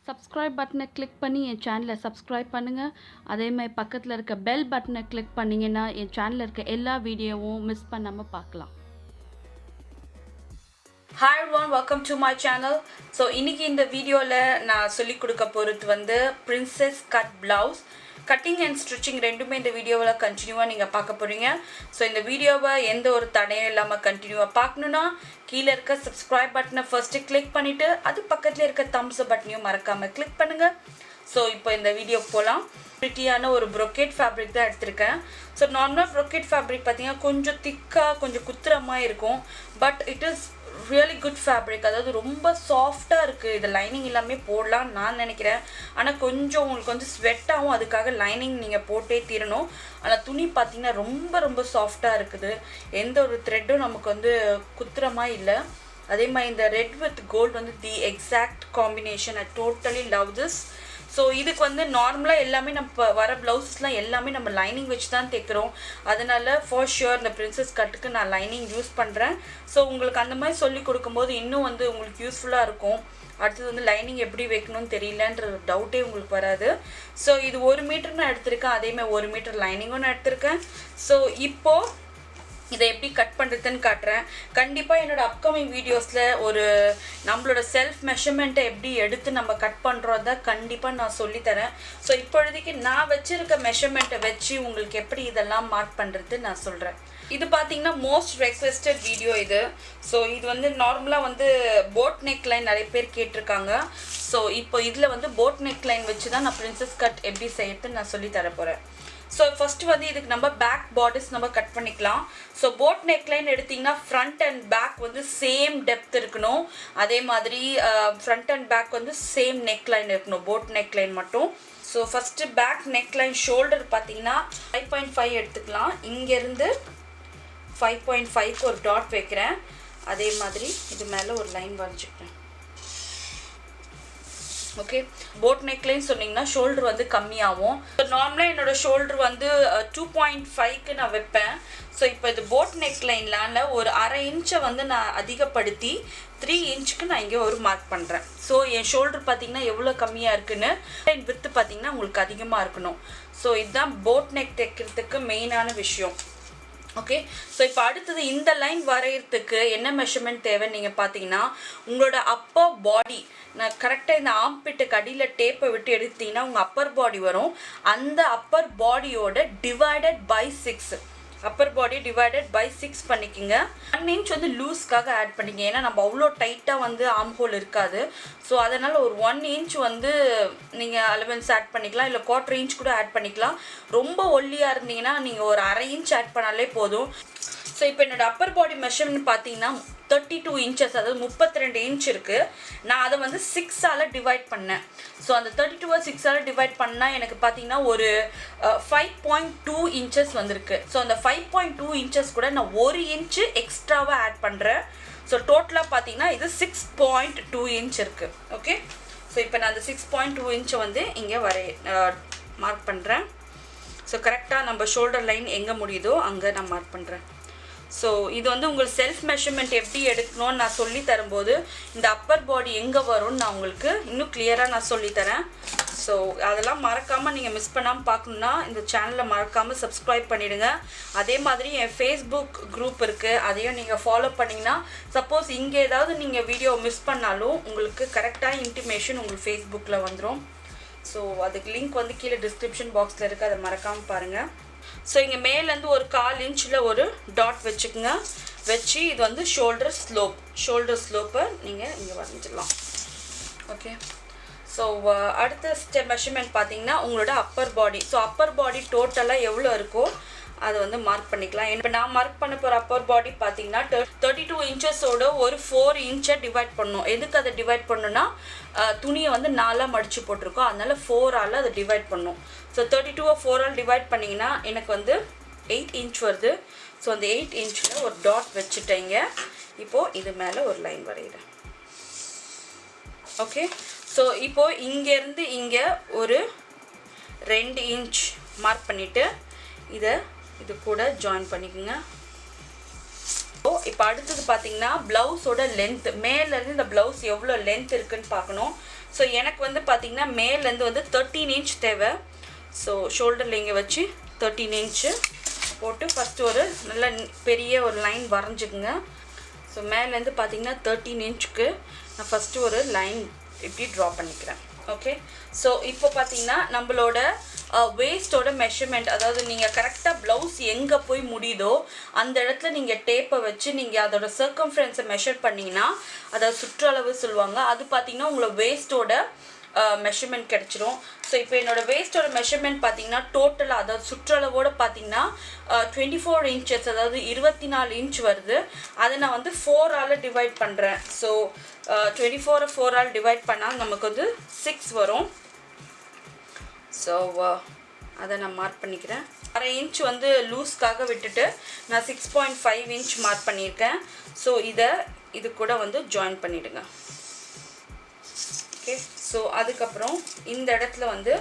Subscribe பட்டனை click பண்ணி என் சேனலை சப்ஸ்கிரைப் பண்ணுங்கள். அதேமாதிரி பக்கத்தில் இருக்க பெல் பட்டனை கிளிக் பண்ணிங்கன்னா என் சேனலில் இருக்க எல்லா வீடியோவும் மிஸ் பண்ணாமல் பார்க்கலாம். Hi everyone, welcome to my channel. So இன்னைக்கு இந்த வீடியோவில் நான் சொல்லிக் கொடுக்க போகிறது வந்து princess cut blouse. Cutting and stitching ரெண்டுமே இந்த வீடியோவில் கண்டினியூவாக நீங்கள் பார்க்க போகிறீங்க. ஸோ இந்த வீடியோவை எந்த ஒரு தடையும் இல்லாமல் கண்டினியூவாக பார்க்கணுன்னா கீழே இருக்க சப்ஸ்கிரைப் பட்டனை ஃபர்ஸ்ட்டு கிளிக் பண்ணிவிட்டு அது பக்கத்தில் இருக்க தம்ஸ் பட்டனையும் மறக்காமல் கிளிக் பண்ணுங்கள். ஸோ இப்போ இந்த வீடியோ போகலாம். ப்ரிட்டியான ஒரு ப்ரொக்கேட் ஃபேப்ரிக் தான் எடுத்திருக்கேன். ஸோ நார்மலாக ப்ரொக்கேட் ஃபேப்ரிக் பார்த்தீங்கன்னா கொஞ்சம் திக்காக கொஞ்சம் குத்துறமாக இருக்கும். But it is really good fabric. அதாவது ரொம்ப சாஃப்டாக இருக்குது. இது லைனிங் எல்லாமே போடலான்னு நான் நினைக்கிறேன். ஆனால் கொஞ்சம் உங்களுக்கு வந்து ஸ்வெட்டாகவும், அதுக்காக லைனிங் நீங்கள் போட்டே தீரணும். ஆனால் துணி பார்த்தீங்கன்னா ரொம்ப ரொம்ப சாஃப்டாக இருக்குது. எந்த ஒரு த்ரெட்டும் நமக்கு வந்து குத்துறமாக இல்லை. அதே மாதிரி இந்த ரெட் வித் கோல்டு வந்து the exact combination. I totally love this. So இதுக்கு வந்து நார்மலாக எல்லாமே நம்ம வர ப்ளவுஸஸ்லாம் எல்லாமே நம்ம லைனிங் வச்சு தான் தைக்கிறோம். அதனால் ஃபார் ஷுர் இந்த பிரின்சஸ் கட்டுக்கு நான் லைனிங் யூஸ் பண்ணுறேன். ஸோ உங்களுக்கு அந்த மாதிரி சொல்லி கொடுக்கும்போது இன்னும் வந்து உங்களுக்கு யூஸ்ஃபுல்லாக இருக்கும். அடுத்தது வந்து லைனிங் எப்படி வைக்கணும்னு தெரியலன்ற டவுட்டே உங்களுக்கு வராது. ஸோ இது 1 மீட்டர் நான் எடுத்திருக்கேன். அதேமாதிரி 1 மீட்டர் லைனிங்கும் நான் எடுத்திருக்கேன். ஸோ இப்போது இதை எப்படி கட் பண்ணுறதுன்னு காட்டுறேன். கண்டிப்பாக என்னோடய அப்கமிங் வீடியோஸில் ஒரு நம்மளோட செல்ஃப் மெஷர்மெண்ட்டை எப்படி எடுத்து நம்ம கட் பண்ணுறோம் தான் கண்டிப்பாக நான் சொல்லித்தரேன். ஸோ இப்பொழுதைக்கு நான் வச்சுருக்க மெஷர்மெண்ட்டை வச்சு உங்களுக்கு எப்படி இதெல்லாம் மார்க் பண்ணுறது நான் சொல்கிறேன். இது பார்த்தீங்கன்னா மோஸ்ட் ரெக்வெஸ்டட் வீடியோ இது. ஸோ இது வந்து நார்மலாக வந்து போட் நெக் லைன் நிறைய பேர் கேட்டிருக்காங்க. ஸோ இப்போ இதில் வந்து போட் நெக் லைன் வச்சு தான் நான் பிரின்சஸ் கட் எப்படி செய்யறதுன்னு நான் சொல்லி தர போகிறேன். ஸோ ஃபஸ்ட்டு வந்து இதுக்கு நம்ம பேக் பார்டர்ஸ் நம்ம கட் பண்ணிக்கலாம். ஸோ போட் நெக்லைன் எடுத்திங்கன்னா ஃப்ரண்ட் அண்ட் பேக் வந்து சேம் டெப்த் இருக்கணும். அதே மாதிரி ஃப்ரண்ட் அண்ட் பேக் வந்து சேம் நெக்லைன் இருக்கணும், போட் நெக்லைன் மட்டும். So first back neckline shoulder பார்த்தீங்கன்னா 5.5 எடுத்துக்கலாம். இங்கேருந்து 5.5க்கு ஒரு டாட் வைக்கிறேன். அதே மாதிரி இது மேலே ஒரு லைன் வரைஞ்சிக்கிறேன். ஓகே, போட் நெக்லைன் சொன்னீங்கன்னா ஷோல்டர் வந்து கம்மியாகும். ஸோ நார்மலாக என்னோடய ஷோல்டர் வந்து 2.5க்கு நான் வைப்பேன். ஸோ இப்போ இது போட் நெக்லைன்லான ஒரு 1/2 இன்ச்சை வந்து நான் அதிகப்படுத்தி 3 இன்ச்சுக்கு நான் இங்கே ஒரு மார்க் பண்ணுறேன். ஸோ என் ஷோல்டர் பார்த்தீங்கன்னா எவ்வளோ கம்மியாக இருக்குன்னு, வித்து பார்த்தீங்கன்னா உங்களுக்கு அதிகமாக இருக்கணும். ஸோ இதுதான் போட் நெக் தைக்கிறதுக்கு மெயினான விஷயம். ஓகே, ஸோ இப்போ அடுத்தது இந்த லைன் வரைகிறதுக்கு என்ன மெஷர்மெண்ட் தேவைன்னு நீங்கள் பார்த்தீங்கன்னா உங்களோட அப்பர் பாடி, நான் கரெக்டாக இந்த ஆம்பிட்டுக்கு அடியில் டேப்பை விட்டு எடுத்தீங்கன்னா உங்கள் அப்பர் பாடி வரும். அந்த அப்பர் பாடியோட divided by 6, upper body divided by 6 பண்ணிக்கோங்க. 1 இன்ச் வந்து லூஸ்க்காக ஆட் பண்ணிங்க. ஏன்னா நம்ம அவ்வளோ டைட்டாக வந்து ஆம் ஹோல் இருக்காது. ஸோ அதனால் ஒரு 1 இன்ச் வந்து நீங்கள் அலவன்ஸ் ஆட் பண்ணிக்கலாம், இல்லை 1/4 இன்ச் கூட ஆட் பண்ணிக்கலாம். ரொம்ப ஒல்லியாக இருந்தீங்கன்னா நீங்கள் ஒரு 1/2 இன்ச் ஆட் பண்ணாலே போதும். ஸோ இப்போ என்னோடய அப்பர் பாடி மெஷர்மெண்ட் பார்த்தீங்கன்னா 32 இன்ச்சஸ், அதாவது 32 இன்ச் இருக்குது. நான் அதை வந்து 6ஆல் டிவைட் பண்ணேன். ஸோ அந்த 32 6ஆல் டிவைட் பண்ணால் எனக்கு பார்த்தீங்கன்னா ஒரு 5.2 இன்ச்சஸ் வந்திருக்கு. ஸோ அந்த 5.2 இன்ச்சஸ் கூட நான் 1 இன்ச்சு எக்ஸ்ட்ராவாக ஆட் பண்ணுறேன். ஸோ டோட்டலாக பார்த்தீங்கன்னா இது 6.2 இன்ச் இருக்குது. ஓகே, ஸோ இப்போ நான் அந்த 6.2 இன்ச்சை வந்து இங்கே மார்க் பண்ணுறேன். ஸோ கரெக்டாக நம்ம ஷோல்டர் லைன் எங்கே முடியுதோ அங்கே நான் மார்க் பண்ணுறேன். ஸோ இது வந்து உங்களுக்கு செல்ஃப் மெஷர்மெண்ட் எப்படி எடுக்கணும்னு நான் சொல்லி தரும்போது இந்த அப்பர் பாடி எங்கே வரும்னு நான் உங்களுக்கு இன்னும் கிளியராக நான் சொல்லித்தரேன். ஸோ அதெல்லாம் மறக்காமல் நீங்கள் மிஸ் பண்ணாமல் பார்க்கணுன்னா இந்த சேனலை மறக்காமல் சப்ஸ்கிரைப் பண்ணிவிடுங்க. அதே மாதிரி என் ஃபேஸ்புக் குரூப் இருக்குது, அதையும் நீங்கள் ஃபாலோ பண்ணிங்கன்னா சப்போஸ் இங்கே ஏதாவது நீங்கள் வீடியோ மிஸ் பண்ணாலும் உங்களுக்கு கரெக்டான இன்டிமேஷன் உங்களுக்கு ஃபேஸ்புக்கில் வந்துடும். ஸோ அதுக்கு லிங்க் வந்து கீழே டிஸ்கிரிப்ஷன் பாக்ஸில் இருக்குது, அதை மறக்காமல் பாருங்கள். ஸோ இங்கே மேலேருந்து ஒரு 1/4 இன்ச்சில் ஒரு டாட் வச்சுக்கோங்க. வச்சு இது வந்து ஷோல்டர் ஸ்லோப்பை நீங்கள் இங்கே வரைஞ்சிடலாம். ஓகே, ஸோ அடுத்த மெஷர்மெண்ட் பார்த்தீங்கன்னா உங்களோட அப்பர் பாடி. ஸோ அப்பர் பாடி டோட்டலாக எவ்வளோ இருக்கோ அதை வந்து மார்க் பண்ணிக்கலாம். இப்போ நான் மார்க் பண்ண போகிற அப்பர் பாடி பார்த்தீங்கன்னா 32 இன்ச்சஸோட ஒரு 4 இன்ச்சை டிவைட் பண்ணணும். எதுக்கு அதை டிவைட் பண்ணணும்னா துணியை வந்து 4ஆக மடித்து போட்டிருக்கோம், அதனால் 4ஆல் அதை டிவைட் பண்ணணும். ஸோ 32 4ஆல் டிவைட் பண்ணிங்கன்னா எனக்கு வந்து 8 இன்ச் வருது. ஸோ அந்த 8 இன்ச்சில் ஒரு டாட் வச்சுட்டேங்க. இப்போது இது மேலே ஒரு லைன் வரைகிறேன். ஓகே, ஸோ இப்போது இங்கேருந்து இங்கே ஒரு 2 இன்ச் மார்க் பண்ணிவிட்டு இது கூட ஜாயின் பண்ணிக்கோங்க. இப்போ அடுத்தது பார்த்தீங்கன்னா ப்ளவுஸோட லென்த், மேலேருந்து இந்த ப்ளவுஸ் எவ்வளோ லென்த் இருக்குன்னு பார்க்கணும். ஸோ எனக்கு வந்து பார்த்திங்கன்னா மேலேருந்து வந்து 13 இன்ச் தேவை. ஸோ ஷோல்டரில் இங்கே வச்சு 13 இன்ச்சு போட்டு ஃபஸ்ட்டு ஒரு நல்ல பெரிய ஒரு லைன் வரைஞ்சிக்குங்க. ஸோ மேலேருந்து பார்த்திங்கன்னா 13 இன்ச்சுக்கு நான் ஃபஸ்ட்டு ஒரு லைன் இப்படி ட்ரா பண்ணிக்கிறேன். ஓகே, ஸோ இப்போ பார்த்தீங்கன்னா நம்மளோட வேஸ்ட்டோட மெஷர்மெண்ட், அதாவது நீங்கள் கரெக்டாக ப்ளவுஸ் எங்கே போய் முடியுதோ அந்த இடத்துல நீங்கள் டேப்பை வச்சு நீங்கள் அதோட சர்க்கம்ஃபரன்ஸை மெஷர் பண்ணிங்கன்னா, அதாவது சுற்றளவு சொல்லுவாங்க, அது பார்த்தீங்கன்னா உங்களோட வேஸ்ட்டோட மெஷர்மெண்ட் கிடச்சிரும். ஸோ இப்போ என்னோடய வேஸ்ட்டோட மெஷர்மெண்ட் பார்த்தீங்கன்னா டோட்டலாக, அதாவது சுற்றளவோடு பார்த்தீங்கன்னா 24 இன்ச்சஸ், அதாவது 24 இன்ச் வருது. அதை நான் வந்து 4ஆல் டிவைட் பண்ணுறேன். ஸோ 24 4ஆல் டிவைட் பண்ணால் நமக்கு வந்து 6 வரும். ஸோ அதை நான் மார்க் பண்ணிக்கிறேன். 1/2 இன்ச் வந்து லூஸ்க்காக விட்டுட்டு நான் 6.5 இன்ச் மார்க் பண்ணியிருக்கேன். ஸோ இது கூட வந்து ஜாயின் பண்ணிவிடுங்க. ஓகே, ஸோ அதுக்கப்புறம் இந்த இடத்துல வந்து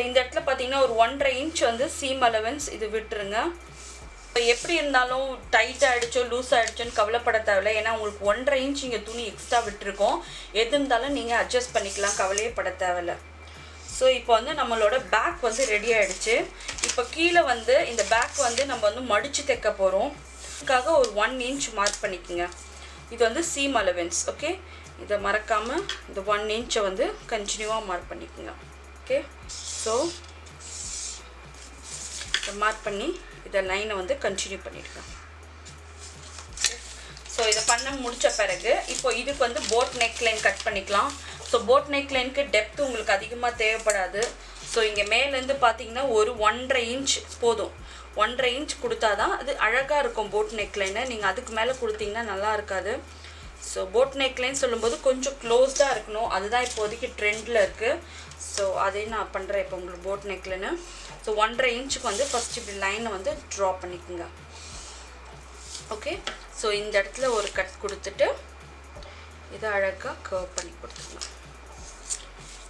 இந்த இடத்துல பார்த்தீங்கன்னா ஒரு 1.5 இன்ச் வந்து சீம் அலவன்ஸ் இது விட்டுருங்க. இப்போ எப்படி இருந்தாலும் டைட் ஆகிடுச்சோ லூஸ் ஆகிடுச்சோன்னு கவலைப்பட தேவையில்லை. ஏன்னா உங்களுக்கு 1.5 இன்ச் இங்கே துணி எக்ஸ்ட்ரா விட்டுருக்கோம். எது இருந்தாலும் நீங்கள் அட்ஜஸ்ட் பண்ணிக்கலாம், கவலையே பட தேவையில்லை. ஸோ இப்போ வந்து நம்மளோட பேக் வந்து ரெடி ஆகிடுச்சு. இப்போ கீழே வந்து இந்த பேக் வந்து நம்ம வந்து மடித்து தைக்க போகிறோம். அதுக்காக ஒரு 1 இன்ச் மார்க் பண்ணிக்கோங்க. இது வந்து சீம் அலவன்ஸ். ஓகே, இதை மறக்காமல் இந்த 1 இன்ச்சை வந்து கண்டினியூவாக மார்க் பண்ணிக்கோங்க. ஓகே, ஸோ இதை மார்க் பண்ணி இதை லைனை வந்து கண்டினியூ பண்ணிடுங்க. ஸோ இதை பண்ண முடித்த பிறகு இப்போ இதுக்கு வந்து போட் நெக் லைன் கட் பண்ணிக்கலாம். ஸோ போட் நெக் லைனுக்கு டெப்த் உங்களுக்கு அதிகமாக தேவைப்படாது. ஸோ இங்கே மேலேருந்து பார்த்தீங்கன்னா ஒரு 1.5 இன்ச் போதும். 1.5 இன்ச் கொடுத்தா தான் அது அழகாக இருக்கும் போட் நெக் லைனை. நீங்கள் அதுக்கு மேலே கொடுத்தீங்கன்னா நல்லா இருக்காது. ஸோ போட் நெக் லைன் சொல்லும்போது கொஞ்சம் க்ளோஸ்டாக இருக்கணும், அதுதான் இப்போதைக்கு ட்ரெண்டில் இருக்குது. ஸோ அதையும் நான் பண்ணுறேன் இப்போ உங்களுக்கு போட் நெக் லைனு. ஸோ 1.5 இன்ச்சுக்கு வந்து ஃபஸ்ட் இப்படி லைனை வந்து ட்ரா பண்ணிக்கோங்க. ஓகே, ஸோ இந்த இடத்துல ஒரு கட் கொடுத்துட்டு இதை அழகாக கர்வ் பண்ணி கொடுத்துக்கலாம்.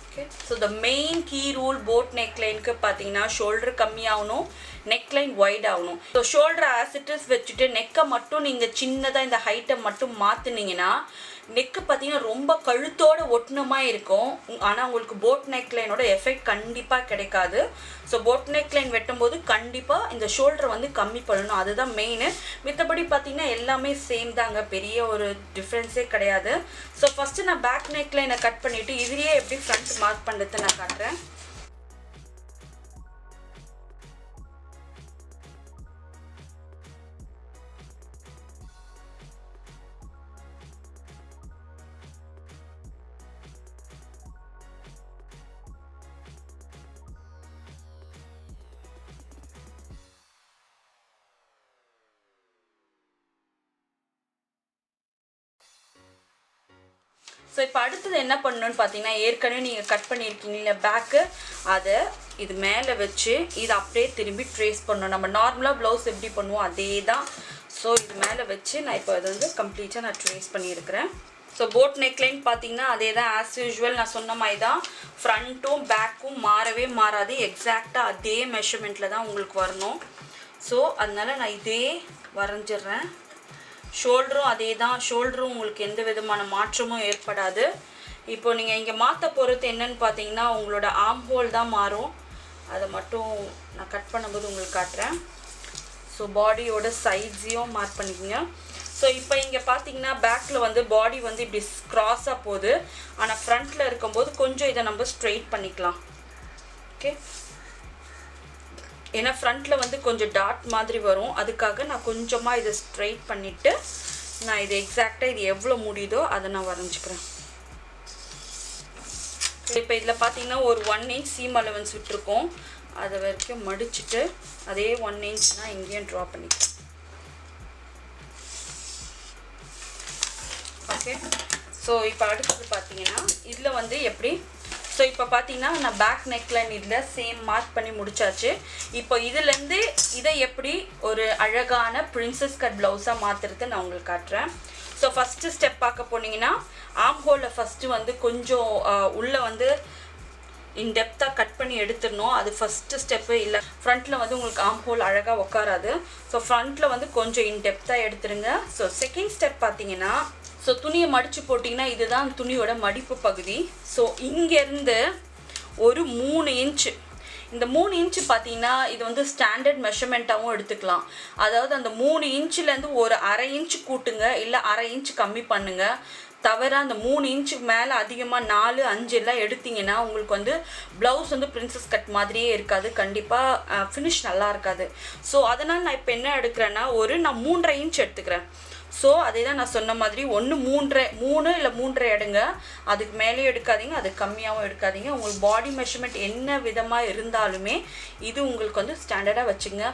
Okay, so the main key rule boat neck லைனுக்கு பார்த்தீங்கன்னா ஷோல்டர் கம்மியாகணும், நெக் லைன் வைட் ஆகணும். ஸோ ஷோல்டர் ஆசிட்டஸ் வச்சுட்டு நெக்கை மட்டும் நீங்கள் சின்னதாக இந்த ஹைட்டை மட்டும் மாற்றினீங்கன்னா நெக்கு பார்த்தீங்கன்னா ரொம்ப கழுத்தோடு ஒட்டினமாக இருக்கும். ஆனால் உங்களுக்கு போட் நெக் லைனோட எஃபெக்ட் கண்டிப்பாக கிடைக்காது. ஸோ போட் நெக் லைன் வெட்டும்போது கண்டிப்பாக இந்த ஷோல்டர் வந்து கம்மி பண்ணணும், அதுதான் மெயின். மித்தபடி பார்த்தீங்கன்னா எல்லாமே சேம் தாங்க, பெரிய ஒரு டிஃப்ரென்ஸே கிடையாது. ஸோ ஃபஸ்ட்டு நான் பேக் நெக் லைனை கட் பண்ணிவிட்டு இதுலேயே எப்படி ஃப்ரண்ட் மார்க் பண்ணுறதை நான் காட்டுறேன். ஸோ இப்போ அடுத்தது என்ன பண்ணணும்னு பார்த்தீங்கன்னா, ஏற்கனவே நீங்கள் கட் பண்ணியிருக்கீங்களா பேக்கு, அதை இது மேலே வச்சு இதை அப்படியே திரும்பி ட்ரேஸ் பண்ணணும். நம்ம நார்மலாக ப்ளவுஸ் எப்படி பண்ணுவோம் அதே தான். ஸோ இது மேலே வச்சு நான் இப்போ அதை வந்து கம்ப்ளீட்டாக நான் ட்ரேஸ் பண்ணியிருக்கிறேன். ஸோ போட் நெக்லைன் பார்த்தீங்கன்னா அதே தான், ஆஸ் யூஷுவல் நான் சொன்ன மாதிரி தான். ஃப்ரண்ட்டும் பேக்கும் மாறவே மாறாது, எக்ஸாக்டாக அதே மெஷர்மெண்ட்டில் தான் உங்களுக்கு வரணும். ஸோ அதனால் நான் இதே வரைஞ்சிட்றேன். ஷோல்டரும் அதே தான், ஷோல்டரும் உங்களுக்கு எந்த விதமான மாற்றமும் ஏற்படாது. இப்போ நீங்கள் இங்கே மாற்ற போகிறது என்னன்னு பார்த்தீங்கன்னா உங்களோட ஆர்ம் ஹோல் தான் மாறும். அதை மட்டும் நான் கட் பண்ணும்போது உங்களுக்கு காட்டுறேன். ஸோ பாடியோட சைட்ஸையும் மார்க் பண்ணிக்கோங்க. ஸோ இப்போ இங்கே பார்த்தீங்கன்னா பேக்கில் வந்து பாடி வந்து இப்படி க்ராஸாக போகுது, ஆனால் ஃப்ரண்ட்டில் இருக்கும்போது கொஞ்சம் இதை நம்ம ஸ்ட்ரெயிட் பண்ணிக்கலாம். ஓகே, ஏன்னா ஃப்ரண்ட்டில் வந்து கொஞ்சம் டாட் மாதிரி வரும், அதுக்காக நான் கொஞ்சமாக இதை ஸ்ட்ரெயிட் பண்ணிவிட்டு நான் இது எக்ஸாக்டாக இது எவ்வளோ முடியுதோ அதை நான் வரைஞ்சிக்கிறேன். இப்போ இதில் பார்த்தீங்கன்னா ஒரு 1 இன்ச் சீம் அலவன்ஸ் விட்டுருக்கோம், அதை வரைக்கும் மடிச்சுட்டு அதே 1 இன்ச் நான் இங்கேயும் ட்ரா பண்ணிக்கிறேன். ஓகே, ஸோ இப்போ அடுத்தது பார்த்தீங்கன்னா இதில் வந்து எப்படி, ஸோ இப்போ பார்த்தீங்கன்னா நான் பேக் நெக்லைன் இதில் சேம் மார்க் பண்ணி முடிச்சாச்சு. இப்போ இதுலேருந்து இதை எப்படி ஒரு அழகான பிரின்சஸ் கட் ப்ளவுஸாக மாற்றுறது நான் உங்களுக்கு காட்டுறேன். ஸோ ஃபஸ்ட்டு ஸ்டெப் பார்க்க போனீங்கன்னா ஆர்ம் ஹோலில் ஃபஸ்ட்டு வந்து கொஞ்சம் உள்ளே வந்து இன்டெப்த்தாக கட் பண்ணி எடுத்துடணும். அது ஃபஸ்ட்டு ஸ்டெப்பு. இல்லை ஃப்ரண்ட்டில் வந்து உங்களுக்கு ஆர்ம் ஹோல் அழகாக உட்காராது. ஸோ ஃப்ரண்ட்டில் வந்து கொஞ்சம் இன்டெப்த்தாக எடுத்துருங்க. ஸோ செகண்ட் ஸ்டெப் பார்த்தீங்கன்னா ஸோ துணியை மடித்து போட்டிங்கன்னா இதுதான் துணியோட மடிப்பு பகுதி. ஸோ இங்கேருந்து ஒரு 3 இன்ச்சு, இந்த 3 இன்ச்சு பார்த்தீங்கன்னா இது வந்து ஸ்டாண்டர்ட் மெஷர்மெண்ட்டாகவும் எடுத்துக்கலாம். அதாவது அந்த 3 இன்ச்சுலேருந்து ஒரு 1/2 இன்ச்சு கூட்டுங்க, இல்லை 1/2 இன்ச்சு கம்மி பண்ணுங்க. தவிர அந்த 3 இன்ச்சுக்கு மேலே அதிகமாக 4, 5 எல்லாம் எடுத்திங்கன்னா உங்களுக்கு வந்து ப்ளவுஸ் வந்து பிரின்சஸ் கட் மாதிரியே இருக்காது, கண்டிப்பாக ஃபினிஷ் நல்லா இருக்காது. ஸோ அதனால் நான் இப்போ என்ன எடுக்கிறேன்னா நான் 3.5 இன்ச் எடுத்துக்கிறேன். ஸோ அதே தான் நான் சொன்ன மாதிரி 3 இல்லை 3.5 எடுங்க, அதுக்கு மேலேயும் எடுக்காதீங்க, அதுக்கு கம்மியாகவும் எடுக்காதீங்க. உங்களுக்கு பாடி மெஷர்மெண்ட் என்ன விதமாக இருந்தாலுமே இது உங்களுக்கு வந்து ஸ்டாண்டர்டாக வச்சுங்க.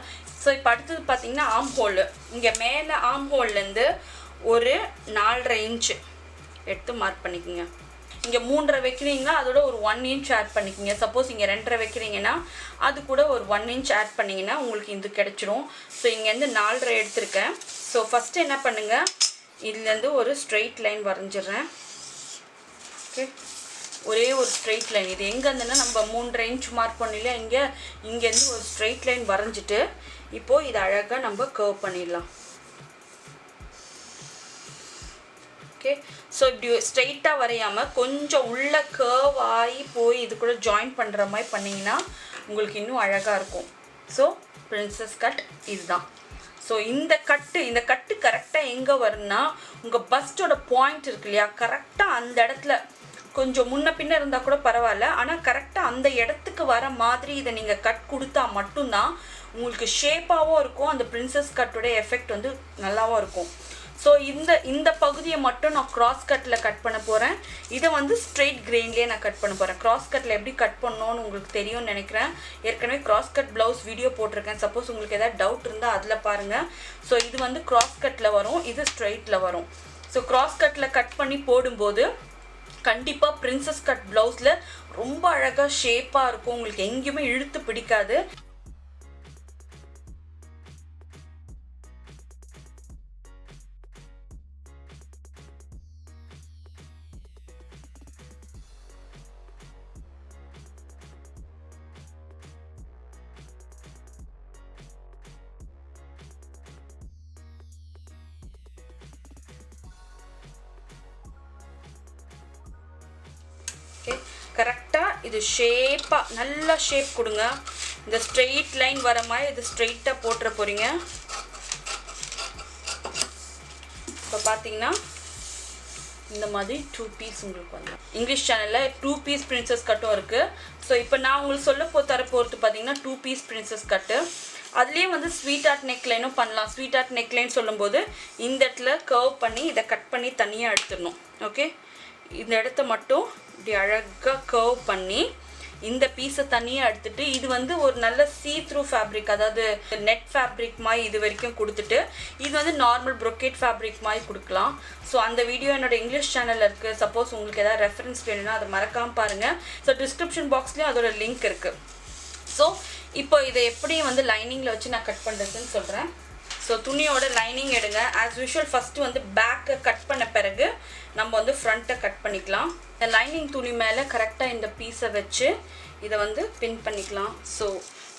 ஸோ இப்போ அடுத்தது பார்த்தீங்கன்னா ஆம் ஹோல். இங்கே மேலே ஆம் ஹோல்லேருந்து ஒரு 4.5 இன்ச்சு எடுத்து மார்க் பண்ணிக்கோங்க. இங்கே 3.5 வைக்கிறீங்கன்னா அதோட ஒரு 1 இன்ச் ஆட் பண்ணிக்கோங்க. சப்போஸ் இங்கே 2.5 வைக்கிறீங்கன்னா அது கூட ஒரு 1 இன்ச் ஆட் பண்ணிங்கன்னா உங்களுக்கு இது கிடச்சிரும். ஸோ இங்கேருந்து 4.5 எடுத்திருக்கேன். ஸோ ஃபஸ்ட்டு என்ன பண்ணுங்கள், இதுலேருந்து ஒரு ஸ்ட்ரெயிட் லைன் வரைஞ்சிட்றேன். ஓகே, ஒரே ஒரு ஸ்ட்ரெயிட் லைன். இது எங்கே இருந்துன்னா நம்ம 3.5 இன்ச் மார்க் பண்ணல, இங்கேருந்து ஒரு ஸ்ட்ரெயிட் லைன் வரைஞ்சிட்டு இப்போது இதை அழகாக நம்ம கர்வ் பண்ணிடலாம். ஓகே, ஸோ இப்படி ஸ்ட்ரெயிட்டாக வரையாமல் கொஞ்சம் உள்ள கர்வ் ஆகி போய் இது கூட ஜாயின் பண்ணுற மாதிரி பண்ணிங்கன்னா உங்களுக்கு இன்னும் அழகாக இருக்கும். ஸோ பிரின்சஸ் கட் இதுதான். ஸோ இந்த கட்டு கரெக்டாக எங்கே வரும்னா உங்கள் பஸ்டோட பாயிண்ட் இருக்கு இல்லையா, கரெக்டாக அந்த இடத்துல கொஞ்சம் முன்ன பின்ன இருந்தால் கூட பரவாயில்ல, ஆனால் கரெக்டாக அந்த இடத்துக்கு வர மாதிரி இதை நீங்கள் கட் கொடுத்தா மட்டும்தான் உங்களுக்கு ஷேப்பாகவும் இருக்கும், அந்த பிரின்சஸ் கட்டோட எஃபெக்ட் வந்து நல்லாவும் இருக்கும். ஸோ இந்த பகுதியை மட்டும் நான் கிராஸ் கட்டில் கட் பண்ண போகிறேன். இதை வந்து ஸ்ட்ரெயிட் கிரெயின்லேயே நான் கட் பண்ண போகிறேன். கிராஸ் கட்டில் எப்படி கட் பண்ணணும்னு உங்களுக்கு தெரியும்னு நினைக்கிறேன். ஏற்கனவே கிராஸ் கட் ப்ளவுஸ் வீடியோ போட்டிருக்கேன். சப்போஸ் உங்களுக்கு எதாவது டவுட் இருந்தால் அதில் பாருங்கள். ஸோ இது வந்து கிராஸ் கட்டில் வரும், இது ஸ்ட்ரெயிட்டில் வரும். ஸோ கிராஸ் கட்டில் கட் பண்ணி போடும்போது கண்டிப்பாக பிரின்சஸ் கட் ப்ளவுஸில் ரொம்ப அழகாக ஷேப்பாக இருக்கும், உங்களுக்கு எங்கேயுமே இழுத்து பிடிக்காது. கரெக்டாக இது ஷேப்பாக நல்லா ஷேப் கொடுங்க. இந்த ஸ்ட்ரெயிட் லைன் வர மாதிரி இது ஸ்ட்ரெயிட்டாக போட்டுற போகிறீங்க. இப்போ பார்த்தீங்கன்னா இந்த மாதிரி 2 பீஸ் உங்களுக்கு வந்து இங்கிலீஷ் சேனலில் 2 பீஸ் பிரின்சஸ் கட்டும் இருக்குது. ஸோ இப்போ நான் உங்களுக்கு சொல்ல தரப்போகிறது பார்த்தீங்கன்னா 2 பீஸ் பிரின்சஸ் கட்டு. அதுலேயே வந்து ஸ்வீட் ஆர்ட் நெக்லைனும் பண்ணலாம். ஸ்வீட் ஆர்ட் நெக்லைன் சொல்லும்போது இந்த இடத்துல கர்வ் பண்ணி இதை கட் பண்ணி தனியாக எடுத்துடணும். ஓகே, இந்த இடத்த மட்டும் இப்படி அழகாக கர்வ் பண்ணி இந்த பீஸை தனியாக எடுத்துகிட்டு இது வந்து ஒரு நல்ல சீ த்ரூ ஃபேப்ரிக், அதாவது நெட் ஃபேப்ரிக் மாதிரி இது வரைக்கும் கொடுத்துட்டு இது வந்து நார்மல் ப்ரொக்கேட் ஃபேப்ரிக் மாதிரி கொடுக்கலாம். ஸோ அந்த வீடியோ என்னோடய இங்கிலீஷ் சேனலில் இருக்குது. சப்போஸ் உங்களுக்கு எதாவது ரெஃபரன்ஸ் வேணும்னா அதை மறக்காமல் பாருங்கள். ஸோ டிஸ்கிரிப்ஷன் பாக்ஸ்லேயும் அதோட லிங்க் இருக்குது. ஸோ இப்போ இதை எப்படி வந்து லைனிங்கில் வச்சு நான் கட் பண்ணுறதுன்னு சொல்கிறேன். ஸோ துணியோட லைனிங் எடுங்க. ஆஸ் யூஷுவல் ஃபஸ்ட்டு வந்து பேக்கை கட் பண்ண பிறகு நம்ம வந்து ஃப்ரண்ட்டை கட் பண்ணிக்கலாம். இந்த லைனிங் துணி மேலே கரெக்டாக இந்த பீஸை வச்சு இதை வந்து பின் பண்ணிக்கலாம். ஸோ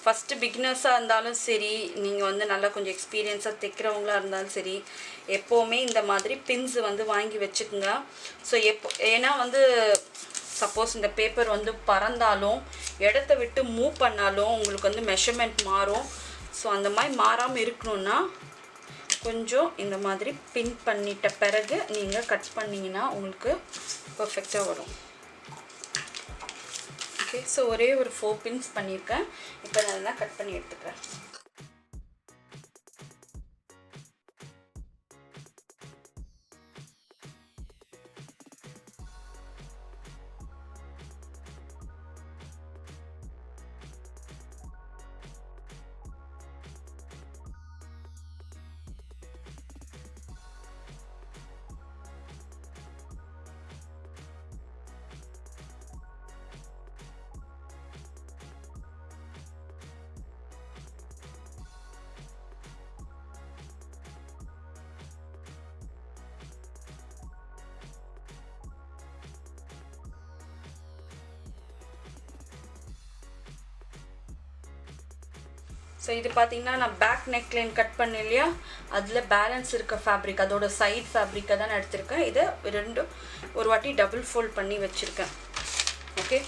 ஃபஸ்ட்டு பிகினர்ஸாக இருந்தாலும் சரி, நீங்கள் வந்து நல்லா கொஞ்சம் எக்ஸ்பீரியன்ஸாக தைக்கிறவங்களாக இருந்தாலும் சரி, எப்போவுமே இந்த மாதிரி பின்ஸ் வந்து வாங்கி வச்சுக்கோங்க. ஸோ ஏன்னா வந்து சப்போஸ் இந்த பேப்பர் வந்து பறந்தாலும் இடத்த விட்டு மூவ் பண்ணாலும் உங்களுக்கு வந்து மெஷர்மெண்ட் மாறும். ஸோ அந்த மாதிரி மாறாமல் இருக்கணுன்னா கொஞ்சம் இந்த மாதிரி பின் பண்ணிட்ட பிறகு நீங்கள் கட் பண்ணிங்கன்னா உங்களுக்கு பர்ஃபெக்டாக வரும். ஓகே, ஸோ ஒரே ஒரு 4 பின்ஸ் பண்ணியிருக்கேன். இப்போ நான் அதெல்லாம் கட் பண்ணி எடுத்துக்கிறேன். ஸோ இது பார்த்தீங்கன்னா நான் பேக் நெக்லைன் கட் பண்ணேன் இல்லையா, அதில் பேலன்ஸ் இருக்க ஃபேப்ரிக், அதோட சைட் ஃபேப்ரிக்கை தான் நான் எடுத்திருக்கேன். இதை ஒரு வாட்டி டபுள் ஃபோல்ட் பண்ணி வச்சுருக்கேன். ஓகே,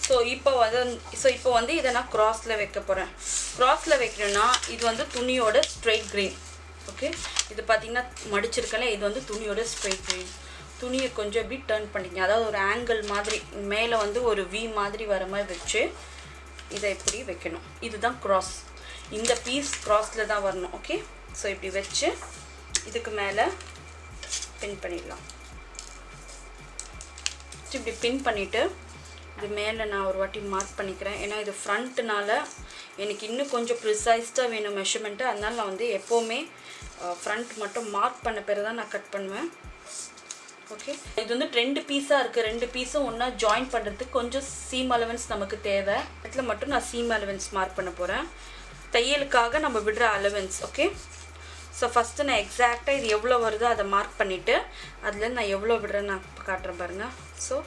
ஸோ இப்போ வந்து இதை நான் க்ராஸில் வைக்க போகிறேன். க்ராஸில் வைக்கணும்னா இது வந்து துணியோட ஸ்ட்ரெயிட் கிரீன். ஓகே, இது பார்த்தீங்கன்னா மடிச்சிருக்கல, இது வந்து துணியோட ஸ்ட்ரெயிட் கிரீன். துணியை கொஞ்சம் இப்படி டர்ன் பண்ணிக்கங்க, அதாவது ஒரு ஆங்கிள் மாதிரி மேலே வந்து ஒரு வி மாதிரி வர மாதிரி வச்சு இதை இப்படி வைக்கணும். இதுதான் க்ராஸ். இந்த பீஸ் க்ராஸில் தான் வரணும். ஓகே, ஸோ இப்படி வச்சு இதுக்கு மேலே பின் பண்ணிடலாம். இப்படி பின் பண்ணிவிட்டு இது மேலே நான் ஒரு வாட்டி மார்க் பண்ணிக்கிறேன். ஏன்னா இது ஃப்ரண்ட்னால எனக்கு இன்னும் கொஞ்சம் ப்ரிசைஸ்டாக வேணும் மெஷர்மெண்ட்டு. அதனால் நான் வந்து எப்போவுமே ஃப்ரண்ட் மட்டும் மார்க் பண்ண பிறகு தான் நான் கட் பண்ணுவேன். ஓகே, இது வந்து 2 பீஸாக இருக்குது. 2 பீஸும் ஒன்றா ஜாயின் பண்ணுறதுக்கு கொஞ்சம் சீம் அலவன்ஸ் நமக்கு தேவை. இடத்துல மட்டும் நான் சீம் அலவன்ஸ் மார்க் பண்ண போகிறேன், தையலுக்காக நம்ம விடுற அலவன்ஸ். ஓகே, ஸோ ஃபஸ்ட்டு நான் எக்ஸாக்டாக இது எவ்வளோ வருதோ அதை மார்க் பண்ணிவிட்டு அதில் நான் எவ்வளோ விடுறேன்னு நான் காட்டுறேன் பாருங்கள். ஸோ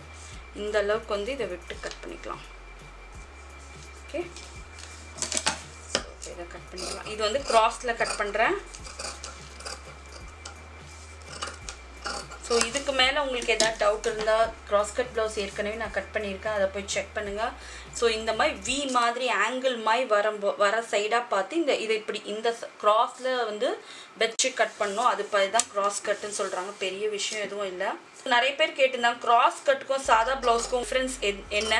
இந்த அளவுக்கு வந்து இதை விட்டு கட் பண்ணிக்கலாம். ஓகே, ஸோ இதை கட் பண்ணிக்கலாம். இது வந்து க்ராஸில் கட் பண்ணுறேன். ஸோ இதுக்கு மேலே உங்களுக்கு எதாவது டவுட் இருந்தால் க்ராஸ் கட் ப்ளவுஸ் ஏற்கனவே நான் கட் பண்ணியிருக்கேன், அதை போய் செக் பண்ணுங்கள். ஸோ இந்த மாதிரி வி மாதிரி ஆங்கிள் மாதிரி வர சைடாக பார்த்து இதை இப்படி இந்த க்ராஸில் வந்து வச்சு கட் பண்ணணும். அது தான் க்ராஸ் கட்டுன்னு சொல்கிறாங்க. பெரிய விஷயம் எதுவும் இல்லை. நிறைய பேர் கேட்டிருந்தாங்க க்ராஸ் கட்டுக்கும் சாதா ப்ளவுஸ்க்கும் டிஃப்ரென்ஸ் என்ன,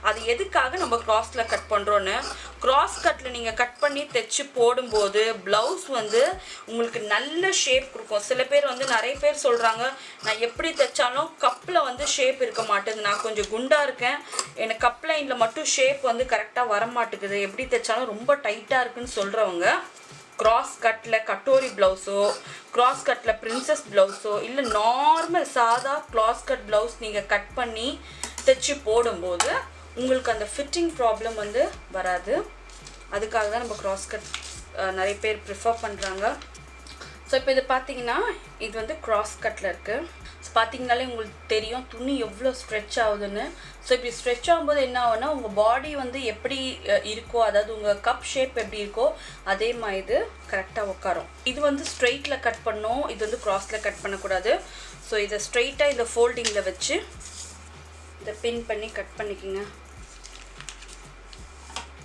அது எதுக்காக நம்ம க்ராஸில் கட் பண்ணுறோன்னு. க்ராஸ் கட்டில் நீங்கள் கட் பண்ணி தைச்சி போடும்போது ப்ளவுஸ் வந்து உங்களுக்கு நல்ல ஷேப் கொடுக்கும். சில பேர் வந்து நிறைய பேர் சொல்கிறாங்க நான் எப்படி தைச்சாலும் கப்பில் வந்து ஷேப் இருக்க மாட்டேங்குது, நான் கொஞ்சம் குண்டாக இருக்கேன், எனக்கு கப் லைனில் மட்டும் ஷேப் வந்து கரெக்டாக வர மாட்டேங்குது, எப்படி தைச்சாலும் ரொம்ப டைட்டாக இருக்குன்னு சொல்கிறவங்க க்ராஸ் கட்டில் கட்டோரி ப்ளவுஸோ க்ராஸ் கட்டில் பிரின்சஸ் ப்ளவுஸோ இல்லை நார்மல் சாதா க்ராஸ் கட் ப்ளவுஸ் நீங்கள் கட் பண்ணி தைச்சி போடும்போது உங்களுக்கு அந்த ஃபிட்டிங் ப்ராப்ளம் வந்து வராது. அதுக்காக தான் நம்ம க்ராஸ் கட் நிறைய பேர் ப்ரிஃபர் பண்ணுறாங்க. ஸோ இப்போ இது பார்த்தீங்கன்னா இது வந்து க்ராஸ் கட்டில் இருக்குது. ஸோ பார்த்தீங்கனாலே உங்களுக்கு தெரியும் துணி எவ்வளோ ஸ்ட்ரெச் ஆகுதுன்னு. ஸோ இப்படி ஸ்ட்ரெச் ஆகும்போது என்ன ஆகுனா உங்கள் பாடி வந்து எப்படி இருக்கோ, அதாவது உங்கள் கப் ஷேப் எப்படி இருக்கோ அதே மாதிரி இது கரெக்டாக உட்காரும். இது வந்து ஸ்ட்ரெயிட்டில் கட் பண்ணோம், இது வந்து க்ராஸில் கட் பண்ணக்கூடாது. ஸோ இதை ஸ்ட்ரெயிட்டாக இந்த ஃபோல்டிங்கில் வச்சு இதை பின் பண்ணி கட் பண்ணிக்கோங்க.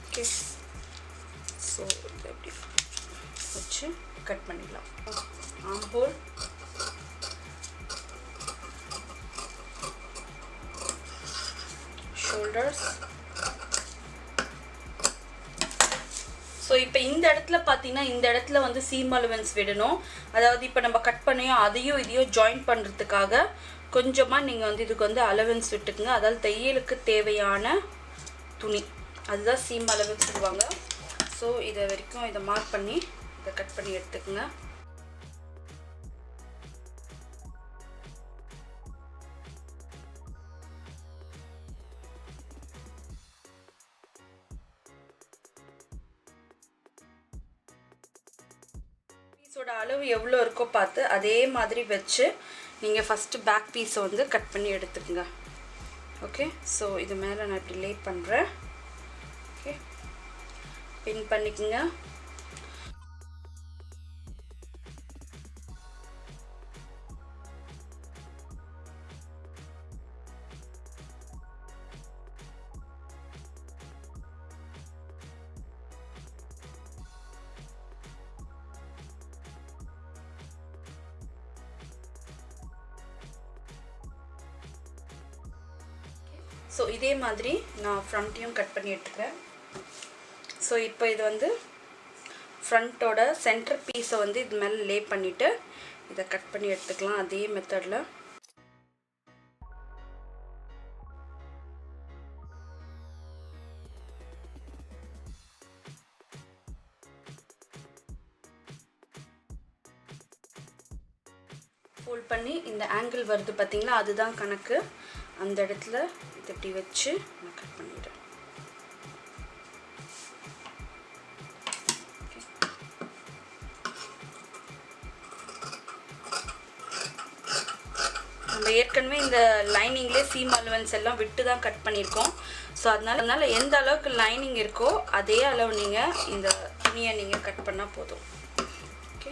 ஓகே, ஸோ இதை எப்படி வச்சு கட் பண்ணிடலாம். ஆம் ஹோல், ஷோல்டர்ஸ். ஸோ இப்போ இந்த இடத்துல பார்த்தீங்கன்னா இந்த இடத்துல வந்து சீம் அலவன்ஸ் விடணும். அதாவது இப்போ நம்ம கட் பண்ணியும் அதையும் இதையும் ஜாயின் பண்ணுறதுக்காக கொஞ்சமாக நீங்கள் வந்து இதுக்கு வந்து அலவன்ஸ் விட்டுக்குங்க. அதாவது தையலுக்கு தேவையான துணி அதுதான் சீம் அலவன்ஸ் சொல்லுவாங்க. ஸோ இதை வரைக்கும் இதை மார்க் பண்ணி இதை கட் பண்ணி எடுத்துக்கோங்க. பீஸோட அளவு எவ்வளோ இருக்கோ பார்த்து அதே மாதிரி வச்சு நீங்கள் ஃபஸ்ட்டு பேக் பீஸை வந்து கட் பண்ணி எடுத்துக்கோங்க. ஓகே, ஸோ இது மேலே நான் இப்படி லே பண்ணுறேன். ஓகே, பின் பண்ணிக்கோங்க. ஸோ இதே மாதிரி நான் ஃப்ரண்ட்டையும் கட் பண்ணி எடுத்துக்கிறேன். ஸோ இப்போ இது வந்து ஃப்ரண்ட்டோட சென்டர் பீஸை வந்து இது மேலே லே பண்ணிவிட்டு இதை கட் பண்ணி எடுத்துக்கலாம் அதே மெத்தடில். ஃபோல்ட் பண்ணி இந்த ஆங்கிள் வருது பார்த்தீங்களா, அதுதான் கணக்கு. அந்த இடத்துல இதை இப்படி வச்சு நான் கட் பண்ணிடுறேன். நம்ம ஏற்கனவே இந்த லைனிங்லேயே சீம் அலவன்ஸ் எல்லாம் விட்டு தான் கட் பண்ணியிருக்கோம். ஸோ அதனால் எந்த அளவுக்கு லைனிங் இருக்கோ அதே அளவு நீங்கள் இந்த துணியை நீங்கள் கட் பண்ணால் போதும். ஓகே,